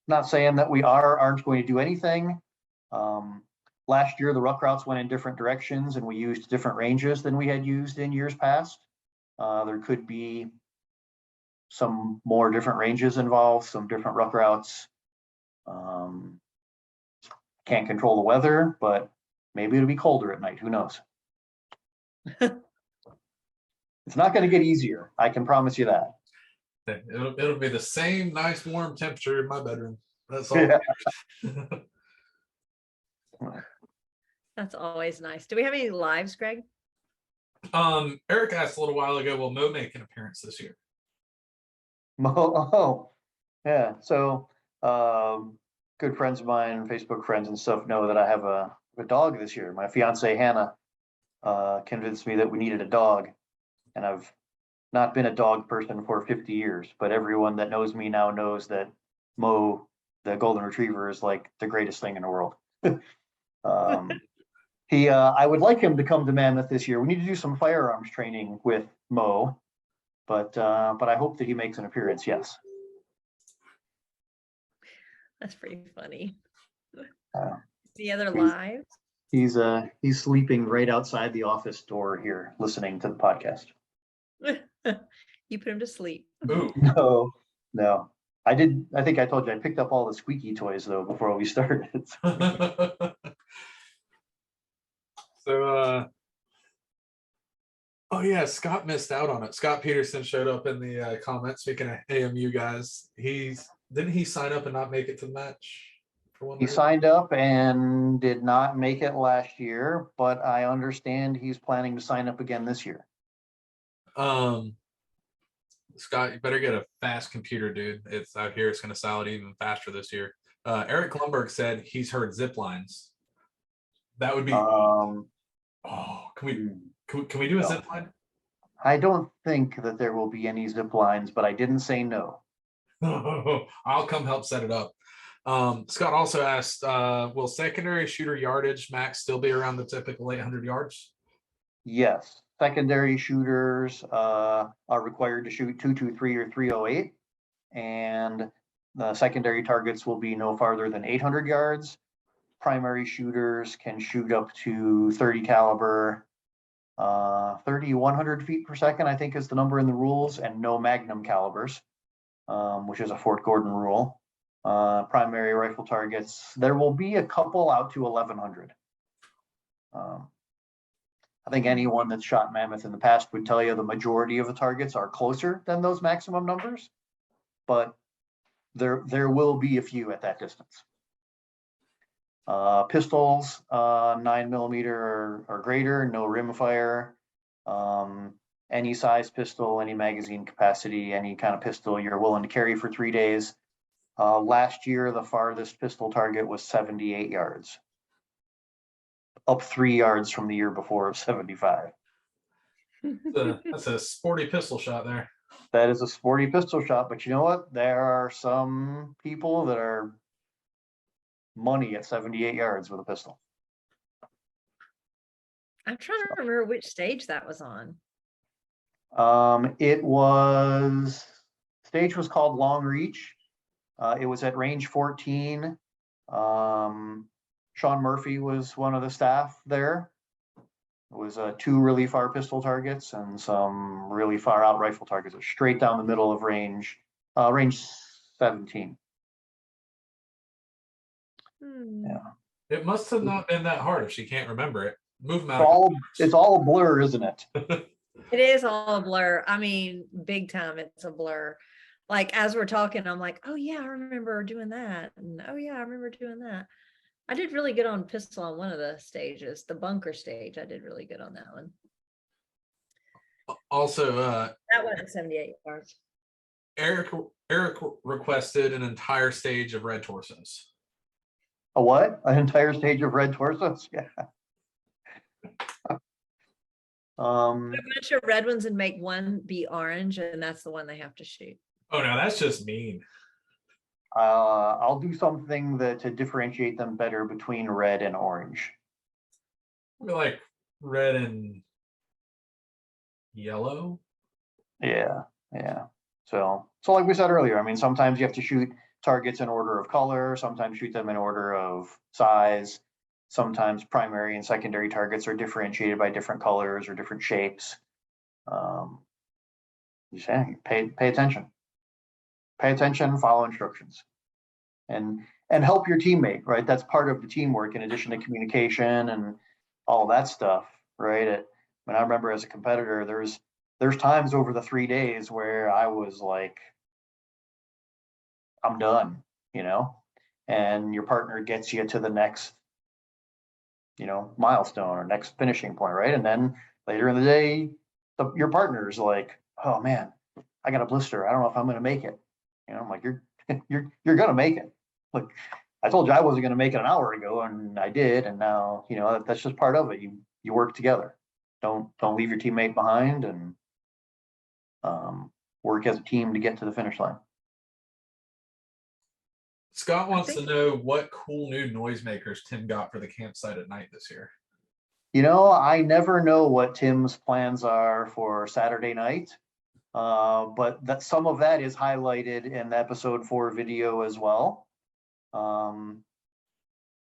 Speaker 3: not saying that we aren't going to do anything. Last year, the ruck routes went in different directions and we used different ranges than we had used in years past. There could be some more different ranges involved, some different ruck routes. Can't control the weather, but maybe it'll be colder at night. Who knows? It's not going to get easier. I can promise you that.
Speaker 2: It'll be the same nice warm temperature in my bedroom. That's all.
Speaker 3: Yeah.
Speaker 1: That's always nice. Do we have any lives, Greg?
Speaker 2: Eric asked a little while ago, will Mo make an appearance this year?
Speaker 3: Oh, yeah. So, good friends of mine, Facebook friends and stuff know that I have a dog this year. My fiance Hannah convinced me that we needed a dog, and I've not been a dog person for 50 years, but everyone that knows me now knows that Mo, the golden retriever, is like the greatest thing in the world. I would like him to come to Mammoth this year. We need to do some firearms training with Mo, but I hope that he makes an appearance. Yes.
Speaker 1: That's pretty funny.
Speaker 3: Uh,
Speaker 1: The other lives?
Speaker 3: He's sleeping right outside the office door here, listening to the podcast.
Speaker 1: You put him to sleep.
Speaker 2: Ooh.
Speaker 3: No. I think I told you I picked up all the squeaky toys though before we started.
Speaker 2: So, oh yeah, Scott missed out on it. Scott Peterson showed up in the comments. Speaking of AMU guys, didn't he sign up and not make it to the match?
Speaker 3: He signed up and did not make it last year, but I understand he's planning to sign up again this year.
Speaker 2: Scott, you better get a fast computer, dude. It's out here. It's going to sell it even faster this year. Eric Klumberg said he's heard zip lines. That would be. Can we do a zip line?
Speaker 3: I don't think that there will be any zip lines, but I didn't say no.
Speaker 2: I'll come help set it up. Scott also asked, will secondary shooter yardage max still be around the typical 800 yards?
Speaker 3: Yes. Secondary shooters are required to shoot 223 or 308, and the secondary targets will be no farther than 800 yards. Primary shooters can shoot up to 30 caliber, 3,100 feet per second, I think is the number in the rules, and no magnum calibers, which is a Fort Gordon rule. Primary rifle targets, there will be a couple out to 1,100. I think anyone that's shot Mammoth in the past would tell you the majority of the targets are closer than those maximum numbers, but there will be a few at that distance. Pistols, 9mm or greater, no rimfire. Any size pistol, any magazine capacity, any kind of pistol you're willing to carry for 3 days. Last year, the farthest pistol target was 78 yards. Up 3 yards from the year before of 75.
Speaker 2: That's a sporty pistol shot there.
Speaker 3: That is a sporty pistol shot, but you know what? There are some people that are money at 78 yards with a pistol.
Speaker 1: I'm trying to remember which stage that was on.
Speaker 3: Stage was called Long Reach. It was at range 14. Sean Murphy was one of the staff there. It was 2 really far pistol targets and some really far out rifle targets. It was straight down the middle of range 17. Yeah.
Speaker 2: It must have not been that hard if she can't remember it. Move them
Speaker 3: it's all a blur, isn't it?
Speaker 1: It is all a blur. I mean, big time, it's a blur. Like as we're talking, I'm like, oh yeah, I remember doing that. And oh yeah, I remember doing that. I did really good on pistol on one of the stages, the bunker stage. I did really good on that one.
Speaker 2: Also,
Speaker 1: that wasn't 78 yards.
Speaker 2: Eric requested an entire stage of red torsos.
Speaker 3: A what? An entire stage of red torsos? Yeah.
Speaker 1: Put a bunch of red ones and make one be orange, and that's the one they have to shoot.
Speaker 2: Oh no, that's just mean.
Speaker 3: I'll do something to differentiate them better between red and orange.
Speaker 2: Like red and yellow.
Speaker 3: Yeah. So like we said earlier, I mean, sometimes you have to shoot targets in order of color, sometimes shoot them in order of size. Sometimes primary and secondary targets are differentiated by different colors or different shapes. Pay attention. Pay attention, follow instructions, and help your teammate, right? That's part of the teamwork in addition to communication and all that stuff, right? I remember as a competitor, there's times over the 3 days where I was like, I'm done, and your partner gets you to the next milestone or next finishing point, right? And then later in the day, your partner's like, oh man, I got a blister. I don't know if I'm going to make it. I'm like, you're going to make it. Look, I told you I wasn't going to make it an hour ago, and I did. And now, that's just part of it. You work together. Don't leave your teammate behind, and work as a team to get to the finish line.
Speaker 2: Scott wants to know what cool new noisemakers Tim got for the campsite at night this year.
Speaker 3: I never know what Tim's plans are for Saturday night, but that some of that is highlighted in the episode 4 video as well. And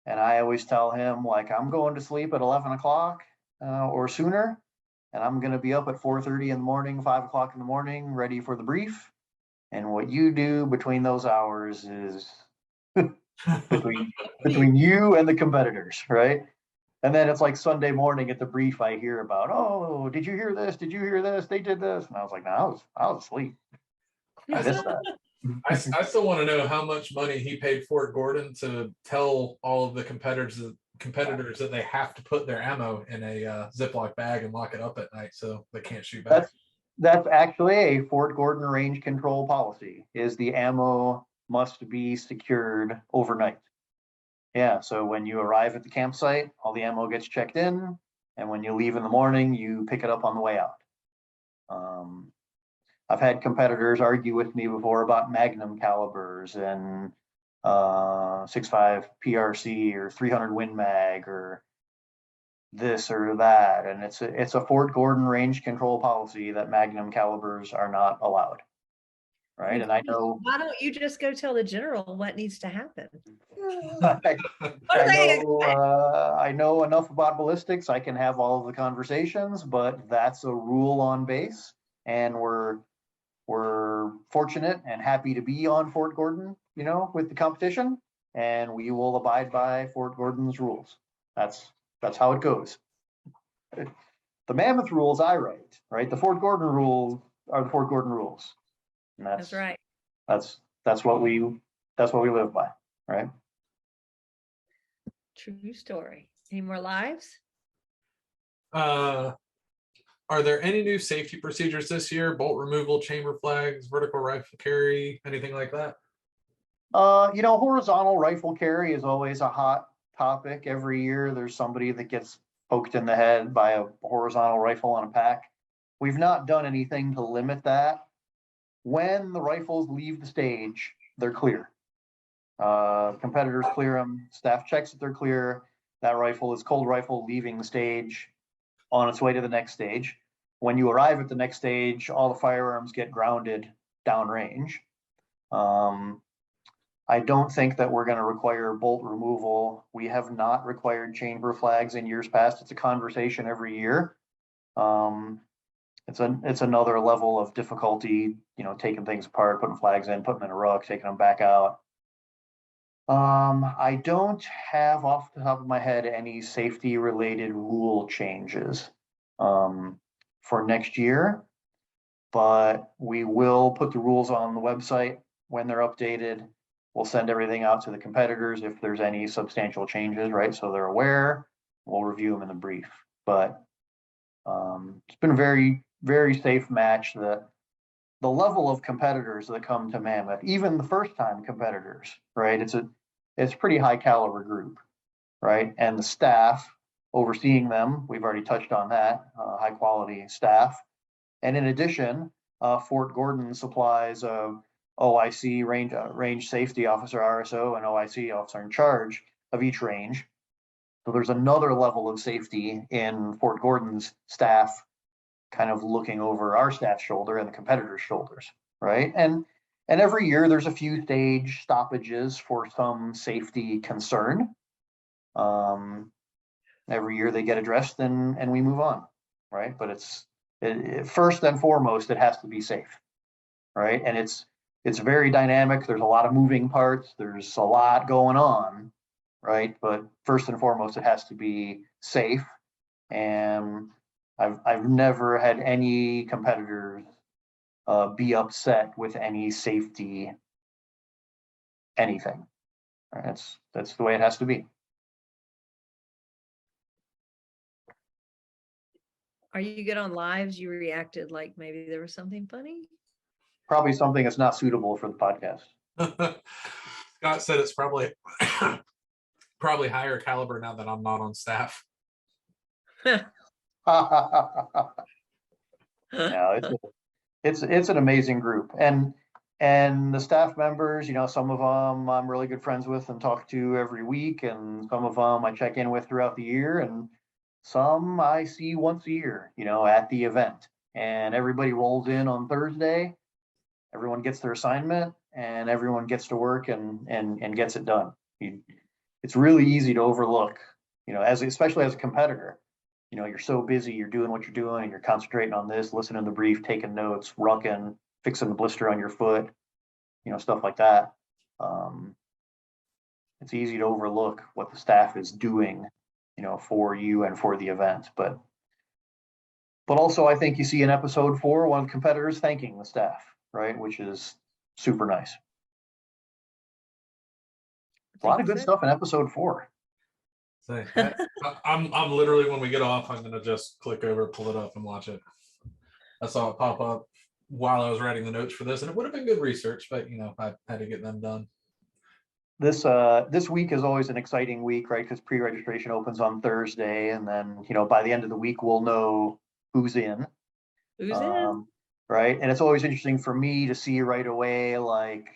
Speaker 3: I always tell him, like, I'm going to sleep at 11 o'clock or sooner, and I'm going to be up at 4:30 in the morning, 5 o'clock in the morning, ready for the brief. And what you do between those hours is between you and the competitors, right? And then it's like Sunday morning at the brief, I hear about, oh, did you hear this? Did you hear this? They did this. And I was like, no, I was asleep. I missed that.
Speaker 2: I still want to know how much money he paid Fort Gordon to tell all of the competitors that they have to put their ammo in a Ziploc bag and lock it up at night so they can't shoot back.
Speaker 3: That's actually a Fort Gordon range control policy, is the ammo must be secured overnight. Yeah, so when you arrive at the campsite, all the ammo gets checked in, and when you leave in the morning, you pick it up on the way out. I've had competitors argue with me before about Magnum calibers and 6.5 PRC or 300 Win Mag or this or that, and it's a Fort Gordon range control policy that Magnum calibers are not allowed. Right, and I know.
Speaker 1: Why don't you just go tell the general what needs to happen?
Speaker 3: I know enough about ballistics. I can have all of the conversations, but that's a rule on base, and we're fortunate and happy to be on Fort Gordon, with the competition, and we will abide by Fort Gordon's rules. That's how it goes. The Mammoth rules I write, right? The Fort Gordon rules are the Fort Gordon rules. And
Speaker 1: that's right.
Speaker 3: That's what we live by, right?
Speaker 1: True story. Any more lives?
Speaker 2: Are there any new safety procedures this year? Bolt removal, chamber flags, vertical rifle carry, anything like that?
Speaker 3: Horizontal rifle carry is always a hot topic. Every year there's somebody that gets poked in the head by a horizontal rifle on a pack. We've not done anything to limit that. When the rifles leave the stage, they're clear. Competitors clear them, staff checks that they're clear. That rifle is cold rifle leaving the stage on its way to the next stage. When you arrive at the next stage, all the firearms get grounded downrange. I don't think that we're going to require bolt removal. We have not required chamber flags in years past. It's a conversation every year. It's another level of difficulty, taking things apart, putting flags in, putting them in a ruck, taking them back out. I don't have off the top of my head any safety related rule changes for next year, but we will put the rules on the website when they're updated. We'll send everything out to the competitors if there's any substantial changes, right? So they're aware. We'll review them in the brief. But it's been a very, very safe match. The level of competitors that come to Mammoth, even the first time competitors, right? It's a pretty high caliber group, right? And the staff overseeing them, we've already touched on that, high quality staff. And in addition, Fort Gordon supplies OIC range safety officer, RSO, and OIC officer in charge of each range. So there's another level of safety in Fort Gordon's staff kind of looking over our staff's shoulder and the competitors' shoulders, right? And every year there's a few stage stoppages for some safety concern. Every year they get addressed and we move on, right? But first and foremost, it has to be safe, right? And it's very dynamic. There's a lot of moving parts. There's a lot going on, right? But first and foremost, it has to be safe. And I've never had any competitors be upset with any safety, anything. Right? That's the way it has to be.
Speaker 1: Are you good on lives? You reacted like maybe there was something funny.
Speaker 3: Probably something that's not suitable for the podcast.
Speaker 2: Scott said it's probably probably higher caliber now that I'm not on staff.
Speaker 3: No, it's an amazing group, and the staff members, some of them I'm really good friends with and talk to every week, and some of them I check in with throughout the year, and some I see once a year, at the event. And everybody rolls in on Thursday. Everyone gets their assignment, and everyone gets to work and gets it done. It's really easy to overlook, especially as a competitor. You're so busy, you're doing what you're doing, and you're concentrating on this, listening to the brief, taking notes, rucking, fixing the blister on your foot, stuff like that. It's easy to overlook what the staff is doing, for you and for the event. But also, I think you see in episode 4, one of the competitors thanking the staff, right, which is super nice. A lot of good stuff in episode 4.
Speaker 2: So, I'm literally, when we get off, I'm gonna just click over, pull it up, and watch it. I saw it pop up while I was writing the notes for this, and it would have been good research, but I had to get them done.
Speaker 3: This week is always an exciting week, right? Because pre-registration opens on Thursday, and then by the end of the week we'll know who's in. Right? And it's always interesting for me to see right away, like,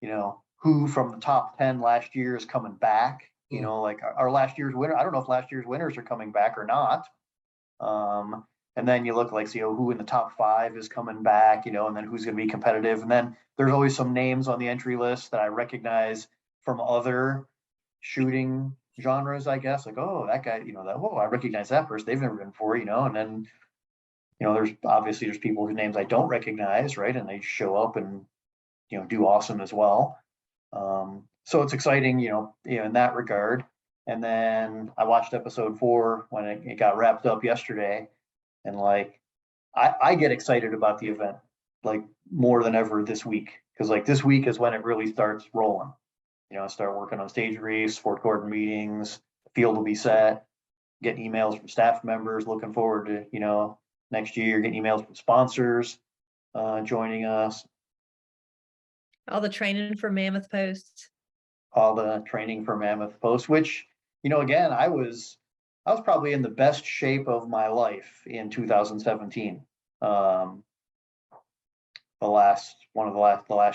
Speaker 3: who from the top 10 last year is coming back. Like our last year's winner. I don't know if last year's winners are coming back or not. And then you look like, who in the top 5 is coming back, and then who's going to be competitive. And then there's always some names on the entry list that I recognize from other shooting genres, I guess. Like, oh, that guy, I recognize that person. They've never been before, and then, there's people whose names I don't recognize, right? And they show up and, do awesome as well. So it's exciting, in that regard. And then I watched episode 4 when it got wrapped up yesterday. And like, I get excited about the event, like, more than ever this week. Because like this week is when it really starts rolling. I start working on stage briefs, sport court meetings, the field will be set, getting emails from staff members, looking forward to, next year, getting emails from sponsors joining us.
Speaker 1: All the training for Mammoth posts.
Speaker 3: All the training for Mammoth posts, which, again, I was probably in the best shape of my life in 2017. The last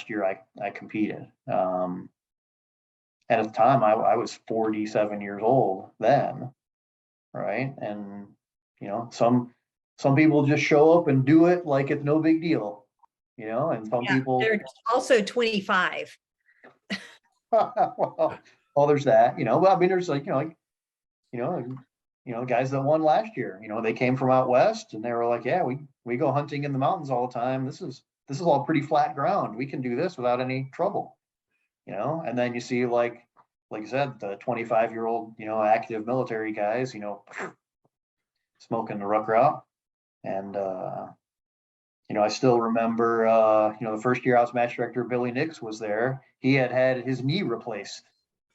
Speaker 3: year I competed. And at the time I was 47 years old then, right? And some people just show up and do it like it's no big deal, and some people.
Speaker 1: They're also 25.
Speaker 3: well, there's that, well, I mean, there's like, guys that won last year, they came from out west and they were like, yeah, we go hunting in the mountains all the time. This is all pretty flat ground. We can do this without any trouble, and then you see like you said, the 25-year-old, active military guys, smoking the ruck route. And, I still remember, the first year I was match director, Billy Nix was there. He had his knee replaced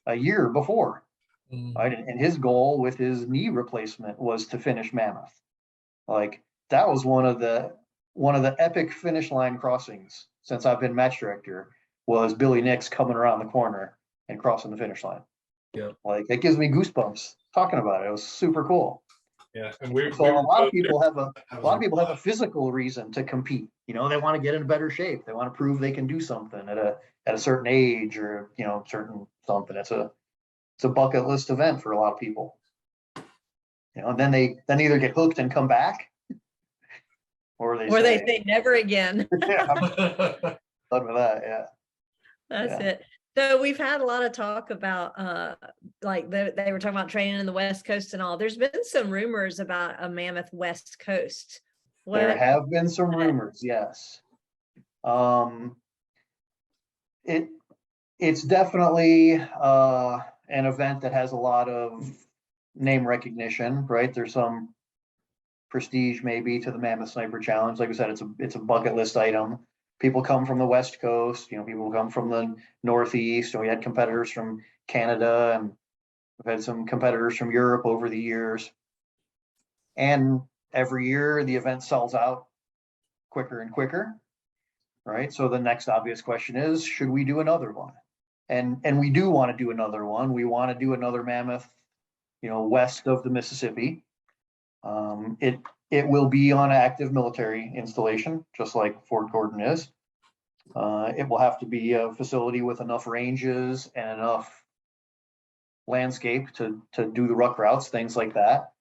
Speaker 3: a year before. Right? And his goal with his knee replacement was to finish Mammoth. Like, that was one of the epic finish line crossings since I've been match director, was Billy Nix coming around the corner and crossing the finish line.
Speaker 2: Yeah.
Speaker 3: Like, it gives me goosebumps talking about it. It was super cool.
Speaker 2: Yeah, and
Speaker 3: a lot of people have a physical reason to compete. They want to get in better shape. They want to prove they can do something at a certain age, or certain something. It's a bucket list event for a lot of people. And then they either get hooked and come back, or they
Speaker 1: say never again.
Speaker 3: Yeah, I'm done with that. Yeah,
Speaker 1: that's it. So we've had a lot of talk about, like they were talking about training in the West Coast and all. There's been some rumors about a Mammoth West Coast.
Speaker 3: There have been some rumors, yes. It's definitely an event that has a lot of name recognition, right? There's some prestige maybe to the Mammoth Sniper Challenge. Like I said, it's a bucket list item. People come from the West Coast, people come from the Northeast, and we had competitors from Canada, and we've had some competitors from Europe over the years. And every year the event sells out quicker and quicker, right? So the next obvious question is, should we do another one? And we do want to do another one. We want to do another Mammoth, west of the Mississippi. It will be on an active military installation, just like Fort Gordon is. It will have to be a facility with enough ranges and enough landscape to do the ruck routes, things like that,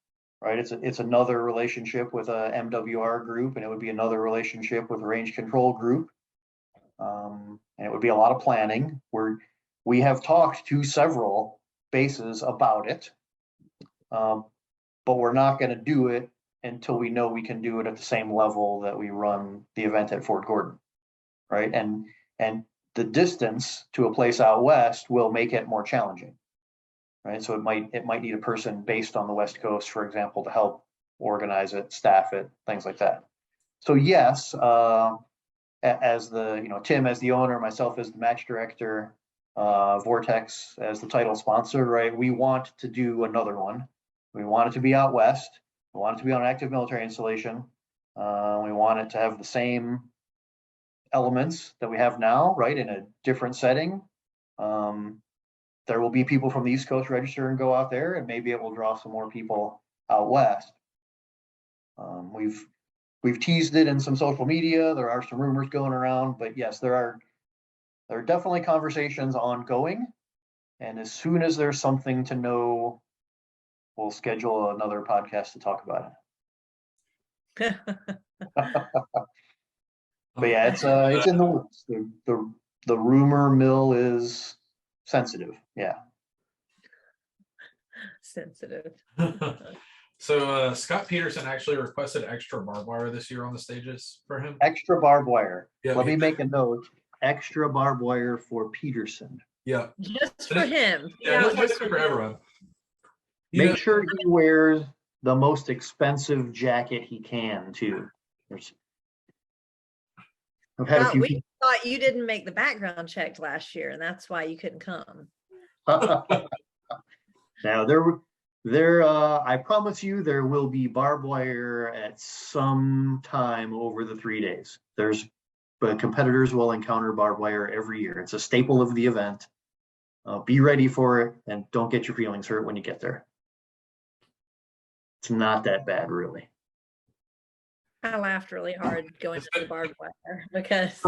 Speaker 3: right? It's another relationship with a MWR group, and it would be another relationship with a range control group. And it would be a lot of planning. We have talked to several bases about it, but we're not going to do it until we know we can do it at the same level that we run the event at Fort Gordon, right? And the distance to a place out west will make it more challenging, right? So it might need a person based on the West Coast, for example, to help organize it, staff it, things like that. So yes, as Tim as the owner, myself as the match director, Vortex as the title sponsor, right? We want to do another one. We want it to be out west. We want it to be on an active military installation. We want it to have the same elements that we have now, right? In a different setting. There will be people from the East Coast register and go out there, and maybe it will draw some more people out west. We've teased it in some social media. There are some rumors going around, but yes, there are definitely conversations ongoing. And as soon as there's something to know, we'll schedule another podcast to talk about it. But yeah, it's in the works. The rumor mill is sensitive. Yeah.
Speaker 1: Sensitive.
Speaker 2: So Scott Peterson actually requested extra barbed wire this year on the stages for him.
Speaker 3: Extra barbed wire.
Speaker 2: Yeah,
Speaker 3: Let me make a note. Extra barbed wire for Peterson.
Speaker 2: Yeah.
Speaker 1: Just for him.
Speaker 2: Yeah, that's just for everyone.
Speaker 3: Make sure he wears the most expensive jacket he can too. I've had a few.
Speaker 1: We thought you didn't make the background check last year, and that's why you couldn't come.
Speaker 3: Now I promise you there will be barbed wire at some time over the 3 days. But competitors will encounter barbed wire every year. It's a staple of the event. Be ready for it, and don't get your feelings hurt when you get there. It's not that bad, really.
Speaker 1: I laughed really hard going to the barbed wire because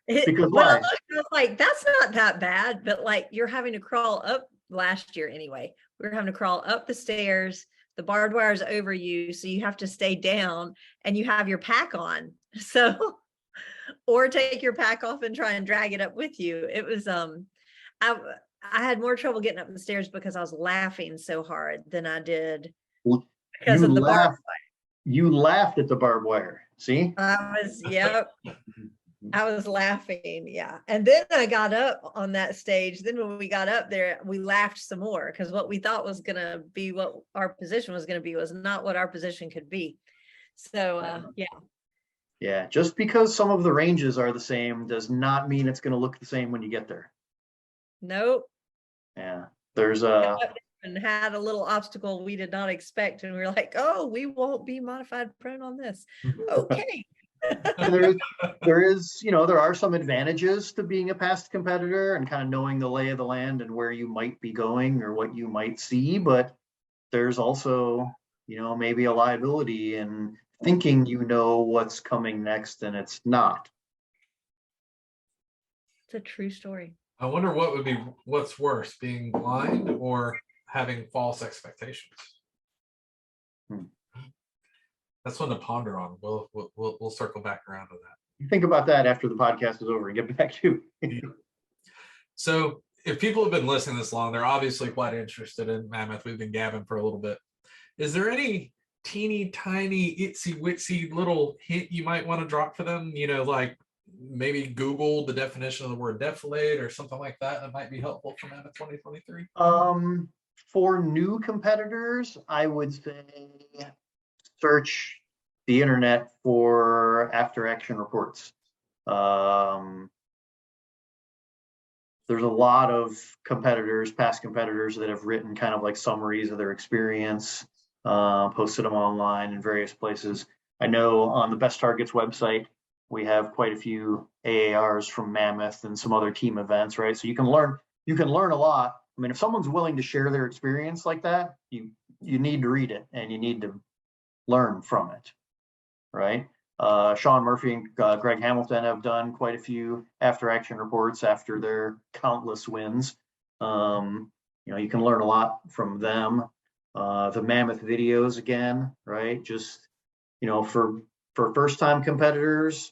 Speaker 3: Because
Speaker 1: why?
Speaker 3: why?
Speaker 1: I was like, that's not that bad, but like you're having to crawl up last year anyway. We were having to crawl up the stairs. The barbed wire's over you, so you have to stay down, and you have your pack on. So, or take your pack off and try and drag it up with you. It was I had more trouble getting up the stairs because I was laughing so hard than I did because of the barbed wire.
Speaker 3: You laughed at the barbed wire. See?
Speaker 1: Yep. I was laughing. Yeah. And then I got up on that stage. Then when we got up there, we laughed some more because what we thought was going to be what our position was going to be was not what our position could be. So, yeah.
Speaker 3: Yeah. Just because some of the ranges are the same does not mean it's going to look the same when you get there.
Speaker 1: Nope.
Speaker 3: Yeah. There's
Speaker 1: and had a little obstacle we did not expect. And we were like, oh, we won't be modified prone on this. Okay.
Speaker 3: there are some advantages to being a past competitor and kind of knowing the lay of the land and where you might be going or what you might see, but there's also maybe a liability in thinking what's coming next and it's not.
Speaker 1: It's a true story.
Speaker 2: I wonder what's worse, being blind or having false expectations. That's one to ponder on. We'll circle back around to that.
Speaker 3: Think about that after the podcast is over and get back to it.
Speaker 2: So if people have been listening this long, they're obviously quite interested in Mammoth. We've been gabbing for a little bit. Is there any teeny tiny itsy witsy little hint you might want to drop for them? Like maybe Google the definition of the word defilade or something like that might be helpful for Mammoth 2023.
Speaker 3: For new competitors, I would say search the internet for after action reports. There's a lot of past competitors that have written kind of like summaries of their experience. posted them online in various places. I know on the Best Targets website, we have quite a few AARs from Mammoth and some other team events, right? So you can learn a lot. I mean, if someone's willing to share their experience like that, you need to read it and you need to learn from it, right? Sean Murphy and Greg Hamilton have done quite a few after action reports after their countless wins. You can learn a lot from them. The Mammoth videos again, right? Just, for first time competitors,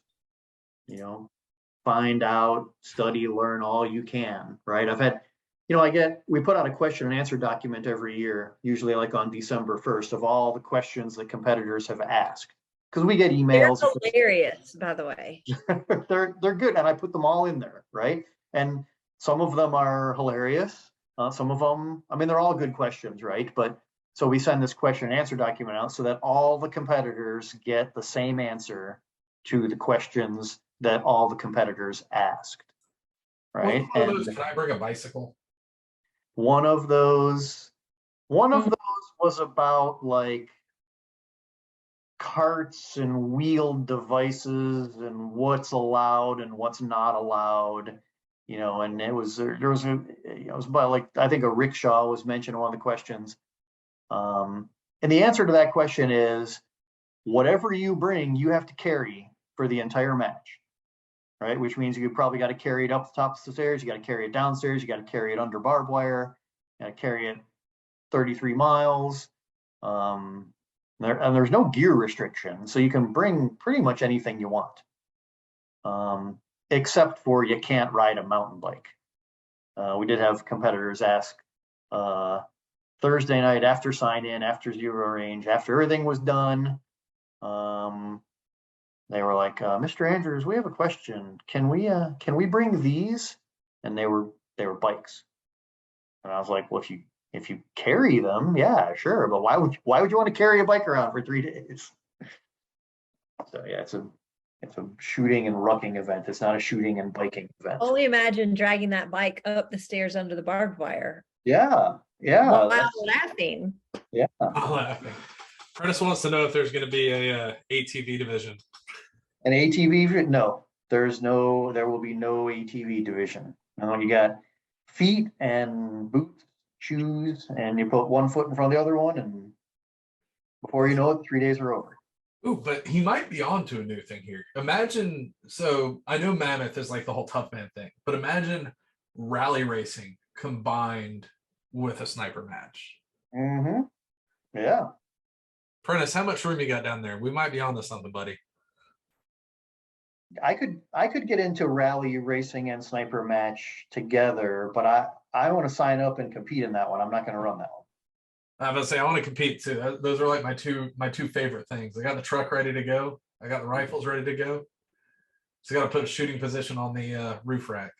Speaker 3: find out, study, learn all you can, right? I've had, we put out a question and answer document every year, usually like on December 1st, of all the questions that competitors have asked. Because we get emails.
Speaker 1: They're hilarious, by the way.
Speaker 3: they're good, and I put them all in there, right? And some of them are hilarious. Some of them, they're all good questions, right? But so we send this question and answer document out so that all the competitors get the same answer to the questions that all the competitors asked, right?
Speaker 2: Can I bring a bicycle?
Speaker 3: One of those was about like carts and wheeled devices and what's allowed and what's not allowed, and it was about, like, I think a rickshaw was mentioned in one of the questions. And the answer to that question is whatever you bring, you have to carry for the entire match, right? Which means you probably got to carry it up the top of the stairs, you got to carry it downstairs, you got to carry it under barbed wire, you got to carry it 33 miles. There's no gear restriction, so you can bring pretty much anything you want, except for you can't ride a mountain bike. We did have competitors ask Thursday night after sign in, after zero range, after everything was done. They were like, Mr. Andrews, we have a question. Can we bring these? And they were bikes. And I was like, well, if you carry them, yeah, sure. But why would you want to carry a bike around for 3 days? So yeah, it's a shooting and rucking event. It's not a shooting and biking event.
Speaker 1: Only imagine dragging that bike up the stairs under the barbed wire.
Speaker 3: Yeah.
Speaker 1: While laughing.
Speaker 3: Yeah.
Speaker 2: I'm laughing. Prentice wants to know if there's going to be a ATV division.
Speaker 3: An ATV? No, there will be no ATV division. You got feet and boots, shoes, and you put one foot in front of the other one, and before you know it, 3 days are over.
Speaker 2: Ooh, but he might be onto a new thing here. Imagine, so I know Mammoth is like the whole tough man thing, but imagine rally racing combined with a sniper match.
Speaker 3: Mm-hmm. Yeah.
Speaker 2: Prentice, how much room you got down there? We might be onto something, buddy.
Speaker 3: I could get into rally racing and sniper match together, but I want to sign up and compete in that one. I'm not going to run that one.
Speaker 2: I was gonna say I want to compete too. Those are like my two favorite things. I got the truck ready to go. I got the rifles ready to go. So I got to put a shooting position on the roof rack.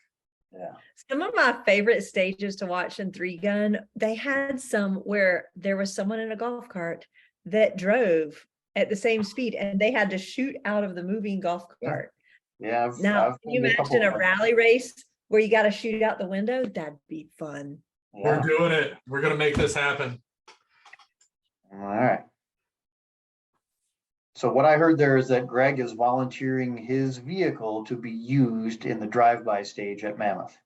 Speaker 3: Yeah.
Speaker 1: Some of my favorite stages to watch in 3-gun, they had some where there was someone in a golf cart that drove at the same speed and they had to shoot out of the moving golf cart.
Speaker 3: Yeah.
Speaker 1: Now, can you imagine a rally race where you got to shoot out the window? That'd be fun.
Speaker 2: Yeah. We're doing it. We're going to make this happen.
Speaker 3: All right. So what I heard there is that Greg is volunteering his vehicle to be used in the drive-by stage at Mammoth.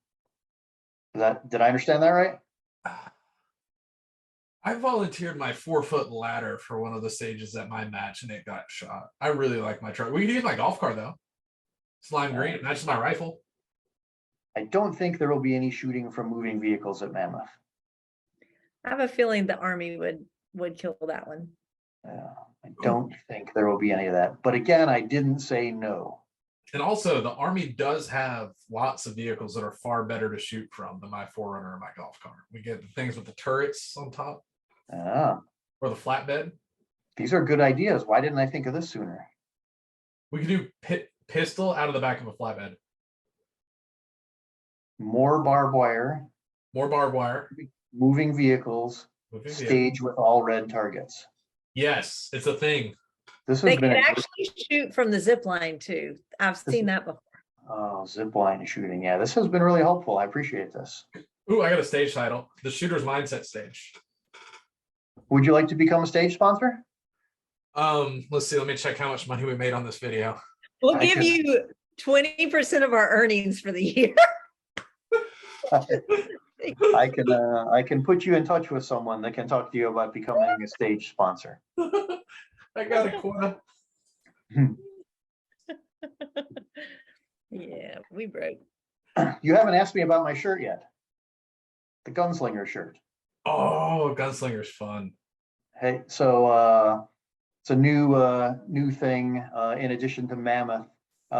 Speaker 3: Did I understand that right?
Speaker 2: I volunteered my 4-foot ladder for one of the stages at my match and it got shot. I really like my truck. We can use my golf car though. It's lime green. It matches my rifle.
Speaker 3: I don't think there will be any shooting from moving vehicles at Mammoth.
Speaker 1: I have a feeling the Army would kill that one.
Speaker 3: I don't think there will be any of that. But again, I didn't say no.
Speaker 2: And also, the Army does have lots of vehicles that are far better to shoot from than my 4Runner or my golf car. We get things with the turrets on top. Or the flatbed.
Speaker 3: These are good ideas. Why didn't I think of this sooner?
Speaker 2: We could do pistol out of the back of a flatbed.
Speaker 3: More barbed wire.
Speaker 2: More barbed wire.
Speaker 3: Moving vehicles. Stage with all red targets.
Speaker 2: Yes, it's a thing.
Speaker 1: They can actually shoot from the zip line too. I've seen that before.
Speaker 3: Oh, zip line shooting. Yeah, this has been really helpful. I appreciate this.
Speaker 2: Ooh, I got a stage title. The Shooter's Mindset Stage.
Speaker 3: Would you like to become a stage sponsor?
Speaker 2: Let's see. Let me check how much money we made on this video.
Speaker 1: We'll
Speaker 3: I
Speaker 1: give
Speaker 3: can-
Speaker 1: you 20% of our earnings for the year.
Speaker 3: I can put you in touch with someone that can talk to you about becoming a stage sponsor.
Speaker 2: I got a quota.
Speaker 1: Yeah, we broke.
Speaker 3: You haven't asked me about my shirt yet. The gunslinger shirt.
Speaker 2: Oh, Gunslinger's fun.
Speaker 3: Hey, so it's a new thing. In addition to Mammoth,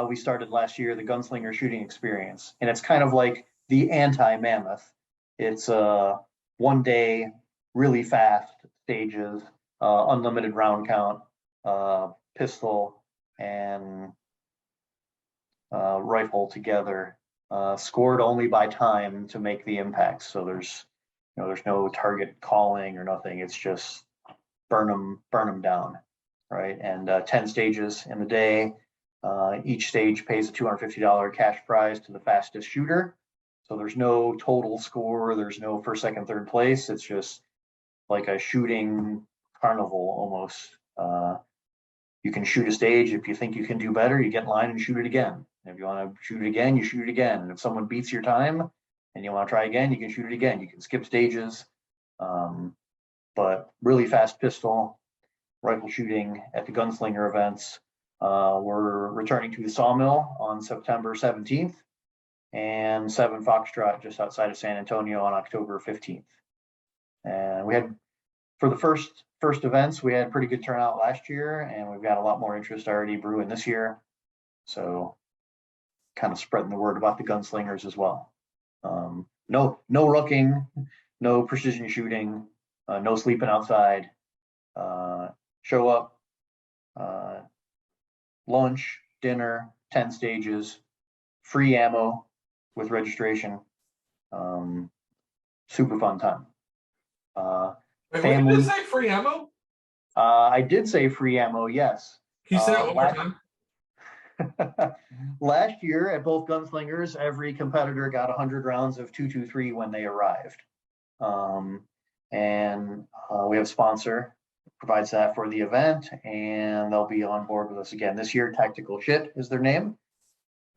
Speaker 3: we started last year the Gunslinger shooting experience, and it's kind of like the anti-Mammoth. It's 1 day, really fast stages, unlimited round count, pistol and rifle together, scored only by time to make the impacts. So there's no target calling or nothing. It's just burn them down, right? And 10 stages in the day. Each stage pays a $250 cash prize to the fastest shooter. So there's no total score. There's no first, second, third place. It's just like a shooting carnival almost. You can shoot a stage. If you think you can do better, you get in line and shoot it again. If you want to shoot it again, you shoot it again. And if someone beats your time and you want to try again, you can shoot it again. You can skip stages. But really fast pistol, rifle shooting at the Gunslinger events. We're returning to the Sawmill on September 17th and 7 Foxtrot just outside of San Antonio on October 15th. And we had, for the first events, we had pretty good turnout last year, and we've got a lot more interest already brewing this year. So kind of spreading the word about the Gunslingers as well. No rooking, no precision shooting, no sleeping outside. Show up, lunch, dinner, 10 stages, free ammo with registration. Super fun time.
Speaker 2: Wait,
Speaker 3: Family.
Speaker 2: what did you say? Free ammo?
Speaker 3: I did say free ammo, yes.
Speaker 2: Can you say that one more time?
Speaker 3: Last year at both Gunslingers, every competitor got 100 rounds of 223 when they arrived. And we have a sponsor provides that for the event, and they'll be on board with us again this year. Tactical Shit is their name,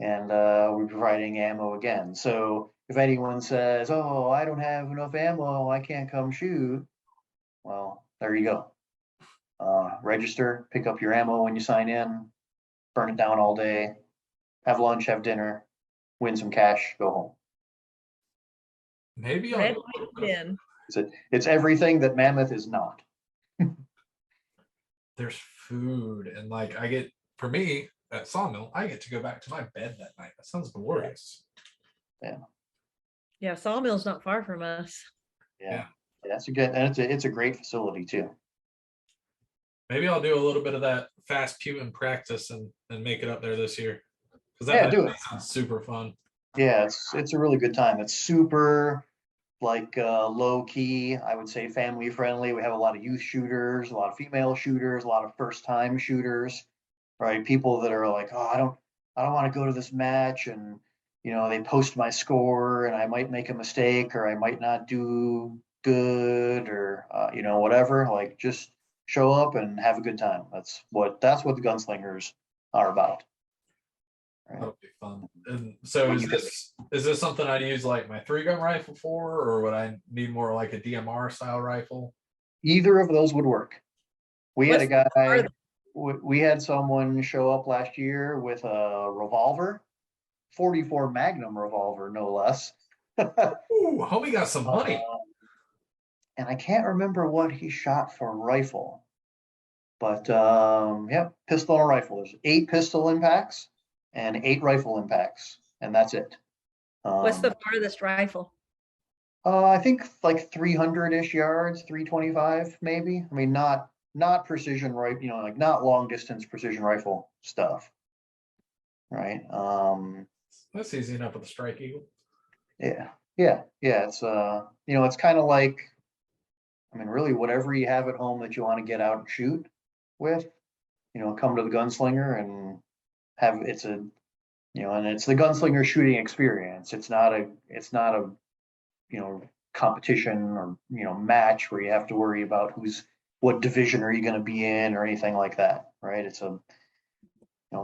Speaker 3: and we're providing ammo again. So if anyone says, "Oh, I don't have enough ammo, I can't come shoot," well, there you go. Register, pick up your ammo when you sign in, burn it down all day, have lunch, have dinner, win some cash, go home.
Speaker 2: Maybe
Speaker 1: Red,
Speaker 2: I'll
Speaker 1: white, tin.
Speaker 3: It's everything that Mammoth is not.
Speaker 2: there's food and like I get, for me at Sawmill, I get to go back to my bed that night. That sounds glorious.
Speaker 1: Yeah, Sawmill's not far from us.
Speaker 3: Yeah, that's a good, and it's a great facility too.
Speaker 2: Maybe I'll do a little bit of that fast pewing practice and make it up there this year. Because
Speaker 3: Yeah,
Speaker 2: that
Speaker 3: do it.
Speaker 2: sounds super fun.
Speaker 3: Yeah, it's a really good time. It's super like low key, I would say family friendly. We have a lot of youth shooters, a lot of female shooters, a lot of first time shooters, right? People that are like, oh, I don't want to go to this match, and they post my score and I might make a mistake or I might not do good or whatever. Like just show up and have a good time. That's what the Gunslingers are about. Right?
Speaker 2: That'll be fun. And so is this something I'd use like my 3-gun rifle for, or would I need more like a DMR style rifle?
Speaker 3: Either of those would work. We had a
Speaker 1: What's
Speaker 3: guy, we had someone show up last year with a revolver, 44 Magnum revolver, no less.
Speaker 2: Ooh, homie got some money.
Speaker 3: And I can't remember what he shot for rifle, but pistol and a rifle. There's 8 pistol impacts and 8 rifle impacts, and that's it.
Speaker 1: What's the farthest rifle?
Speaker 3: I think like 300-ish yards, 325 maybe. I mean, not precision rifle, like not long distance precision rifle stuff, right?
Speaker 2: That's easy enough with a Strike Eagle.
Speaker 3: Yeah. It's it's kind of like, I mean, really whatever you have at home that you want to get out and shoot with, come to the Gunslinger and have and it's the Gunslinger shooting experience. It's not a competition or, match where you have to worry about what division are you going to be in or anything like that, right? It's a,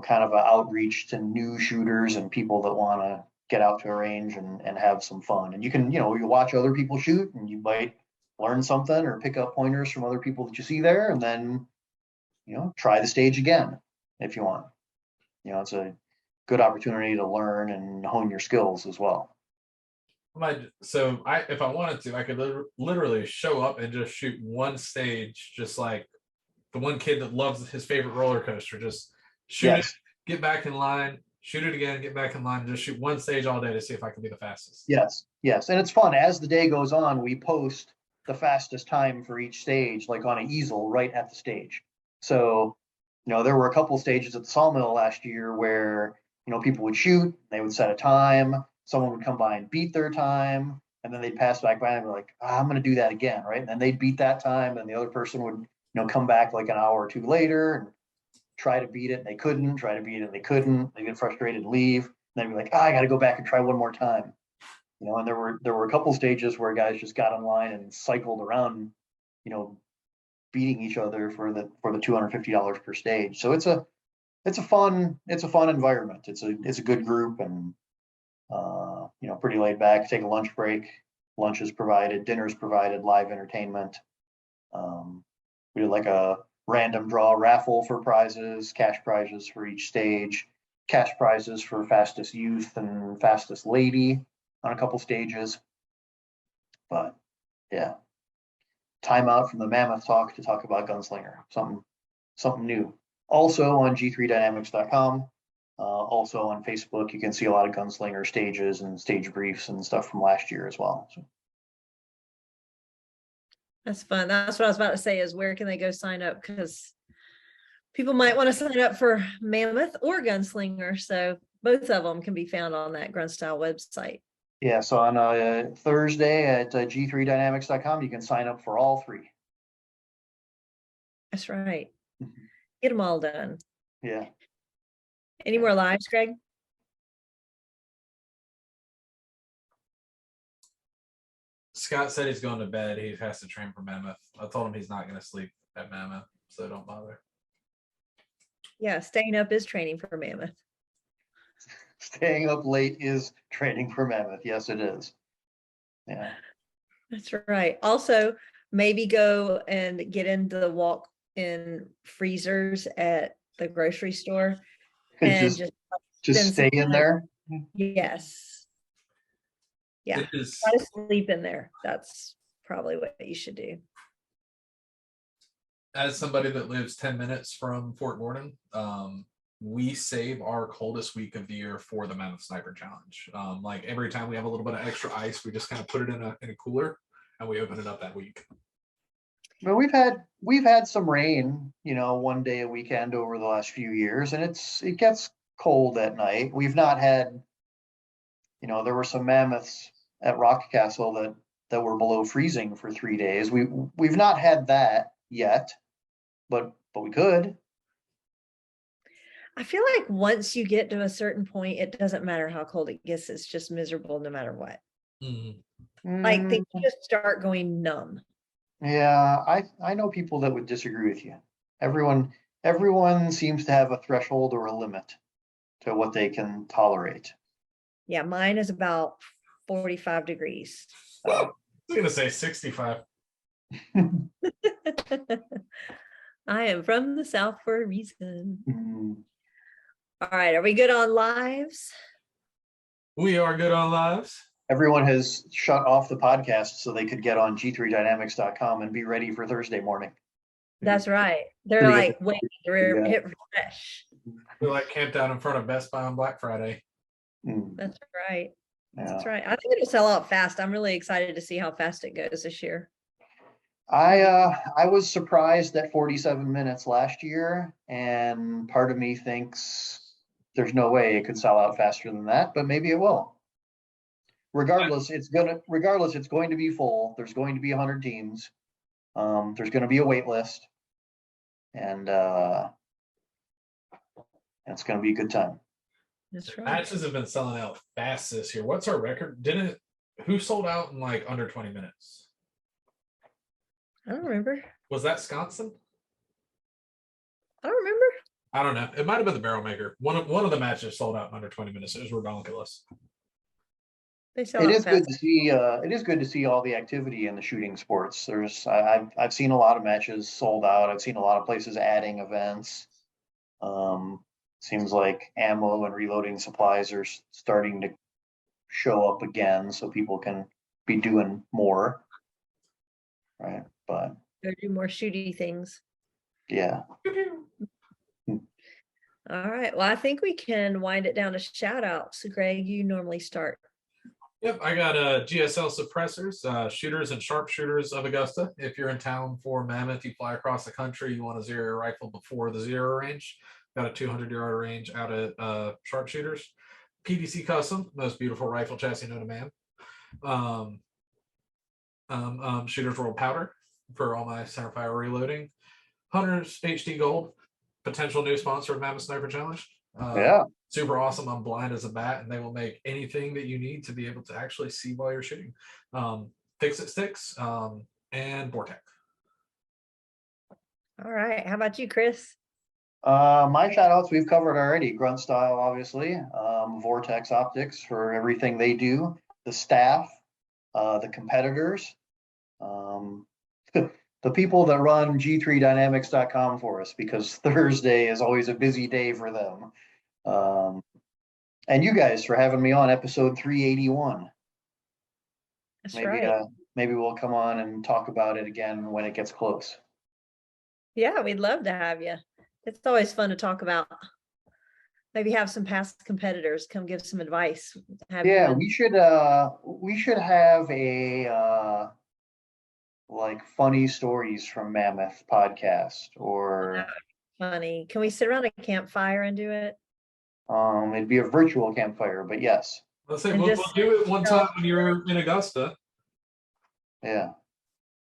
Speaker 3: kind of an outreach to new shooters and people that want to get out to a range and have some fun. And you can, you watch other people shoot and you might learn something or pick up pointers from other people that you see there, and then, try the stage again if you want. It's a good opportunity to learn and hone your skills as well.
Speaker 2: If I wanted to, I could literally show up and just shoot one stage, just like the one kid that loves his favorite roller coaster, just shoot it, get back in line, shoot it again, get back in line, just shoot one stage all day to see if I can be the fastest.
Speaker 3: Yes. And it's fun. As the day goes on, we post the fastest time for each stage, like on an easel right at the stage. So, there were a couple of stages at the Sawmill last year where, people would shoot, they would set a time, someone would come by and beat their time, and then they'd pass back by and be like, I'm going to do that again, right? And then they'd beat that time, and the other person would, come back like an hour or two later and try to beat it, and they couldn't, try to beat it, and they couldn't. They get frustrated and leave. And they'd be like, I got to go back and try one more time. And there were a couple stages where guys just got online and cycled around, beating each other for the $250 per stage. So it's a fun environment. It's a good group, and pretty laid back. Take a lunch break. Lunch is provided, dinner is provided, live entertainment. We did like a random draw raffle for prizes, cash prizes for each stage, cash prizes for fastest youth and fastest lady on a couple stages. But yeah, time out from the Mammoth talk to talk about Gunslinger, something new. Also on g3dynamics.com, also on Facebook, you can see a lot of Gunslinger stages and stage briefs and stuff from last year as well. So.
Speaker 1: That's fun. That's what I was about to say, is where can they go sign up? Because people might want to sign up for Mammoth or Gunslinger. So both of them can be found on that Grunt Style website.
Speaker 3: Yeah, so on Thursday at g3dynamics.com, you can sign up for all three.
Speaker 1: That's right. Get them all done.
Speaker 3: Yeah.
Speaker 1: Any more lives, Greg?
Speaker 2: Scott said he's going to bed. He has to train for Mammoth. I told him he's not going to sleep at Mammoth, so don't bother.
Speaker 1: Yeah, staying up is training for Mammoth.
Speaker 3: Staying up late is training for Mammoth. Yes, it is. Yeah.
Speaker 1: That's right. Also, maybe go and get into the walk-in freezers at the grocery store and
Speaker 3: just stay in there.
Speaker 1: Yes. Yeah. Try to sleep in there. That's probably what you should do.
Speaker 2: As somebody that lives 10 minutes from Fort Gordon, we save our coldest week of the year for the Mammoth Sniper Challenge. Like every time we have a little bit of extra ice, we just kind of put it in a cooler and we open it up that week.
Speaker 3: Well, we've had some rain, one day a weekend over the last few years, and it gets cold at night. We've not had, there were some mammoths at Rock Castle that were below freezing for 3 days. We've not had that yet, but we could.
Speaker 1: I feel like once you get to a certain point, it doesn't matter how cold it gets. It's just miserable no matter what.
Speaker 2: Mm-hmm.
Speaker 1: Like they just start going numb.
Speaker 3: Yeah, I know people that would disagree with you. Everyone seems to have a threshold or a limit to what they can tolerate.
Speaker 1: Yeah, mine is about 45 degrees.
Speaker 2: So. I was gonna say 65.
Speaker 1: I am from the South for a reason.
Speaker 3: Mm-hmm.
Speaker 1: All right, are we good on lives?
Speaker 2: We are good on lives.
Speaker 3: Everyone has shut off the podcast so they could get on g3dynamics.com and be ready for Thursday morning.
Speaker 1: That's right. They're like, wait, hit refresh.
Speaker 2: We're like camped out in front of Best Buy on Black Friday.
Speaker 1: That's right.
Speaker 3: Yeah.
Speaker 1: That's right. I think it'll sell out fast. I'm really excited to see how fast it goes this year.
Speaker 3: I was surprised at 47 minutes last year, and part of me thinks there's no way it could sell out faster than that, but maybe it will. Regardless, it's going to be full. There's going to be 100 teams. There's going to be a wait list, and it's going to be a good time.
Speaker 1: That's right.
Speaker 2: Matches have been selling out fast this year. What's our record? Who sold out in like under 20 minutes?
Speaker 1: I don't remember.
Speaker 2: Was that Wisconsin?
Speaker 1: I don't remember.
Speaker 2: I don't know. It might have been the Barrel Maker. One of the matches sold out in under 20 minutes. It was ridiculous.
Speaker 1: They sell
Speaker 3: It
Speaker 1: out
Speaker 3: is good
Speaker 1: fast.
Speaker 3: to see. It is good to see all the activity in the shooting sports. I've seen a lot of matches sold out. I've seen a lot of places adding events. Seems like ammo and reloading supplies are starting to show up again, so people can be doing more. Right, but
Speaker 1: Go do more shooty things.
Speaker 3: yeah.
Speaker 1: All right. Well, I think we can wind it down to shout outs. Greg, you normally start.
Speaker 2: Yep, I got GSL suppressors, shooters and sharpshooters of Augusta. If you're in town for Mammoth, you fly across the country, you want to zero your rifle before the zero range. Got a 200-yard range out at sharpshooters. PDC Custom, most beautiful rifle chassis known to man. Shooters World Powder for all my centerfire reloading. Hunters HD Gold, potential new sponsor of Mammoth Sniper Challenge.
Speaker 3: Yeah.
Speaker 2: Super awesome. I'm blind as a bat, and they will make anything that you need to be able to actually see while you're shooting. Fix It Sticks and Vortex.
Speaker 1: All right. How about you, Chris?
Speaker 3: My shout outs we've covered already. Grunt Style, obviously. Vortex Optics for everything they do. The staff, the competitors, the people that run G3dynamics.com for us, because Thursday is always a busy day for them. And you guys for having me on episode 381.
Speaker 1: That's
Speaker 3: Maybe
Speaker 1: right.
Speaker 3: maybe we'll come on and talk about it again when it gets close.
Speaker 1: Yeah, we'd love to have you. It's always fun to talk about. Maybe have some past competitors come give some advice.
Speaker 3: Yeah, we should have a like funny stories from Mammoth podcast, or
Speaker 1: funny. Can we sit around a campfire and do it?
Speaker 3: it'd be a virtual campfire, but yes.
Speaker 2: Let's say
Speaker 1: And
Speaker 2: we'll
Speaker 1: just
Speaker 2: do it one time when you're in Augusta.
Speaker 3: Yeah.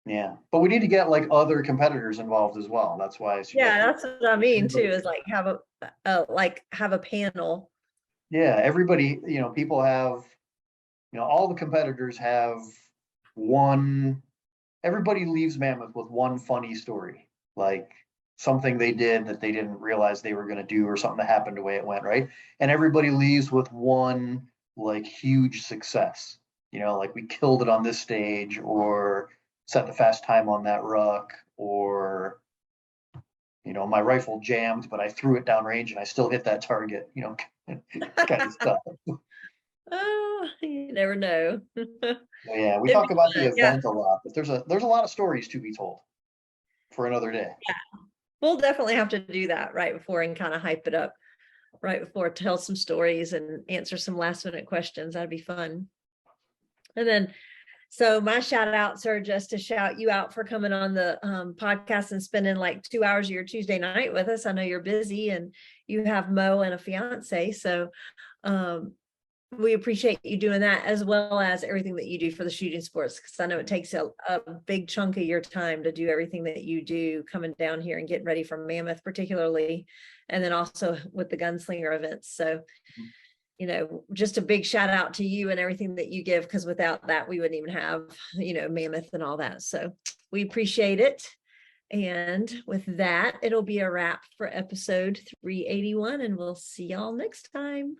Speaker 3: Yeah. But we need to get like other competitors involved as well. That's why I
Speaker 1: yeah, that's what I mean too, is like have a panel.
Speaker 3: Yeah, everybody, people have, all the competitors have one, everybody leaves Mammoth with one funny story, like something they did that they didn't realize they were going to do, or something that happened the way it went, right? And everybody leaves with one like huge success, like we killed it on this stage, or set the fast time on that ruck, or my rifle jammed, but I threw it downrange and I still hit that target, kind of stuff.
Speaker 1: Oh, you never know.
Speaker 3: Yeah, we talk about the event a lot, but there's a lot of stories to be told for another day.
Speaker 1: Yeah, we'll definitely have to do that right before and kind of hype it up right before, tell some stories and answer some last minute questions. That'd be fun. And then, so my shout outs are just to shout you out for coming on the podcast and spending like 2 hours of your Tuesday night with us. I know you're busy and you have Mo and a fiance. So we appreciate you doing that, as well as everything that you do for the shooting sports, because I know it takes a big chunk of your time to do everything that you do, coming down here and getting ready for Mammoth particularly, and then also with the gunslinger events. So just a big shout out to you and everything that you give, because without that we wouldn't even have Mammoth and all that. So we appreciate it. And with that, it'll be a wrap for episode 381, and we'll see y'all next time.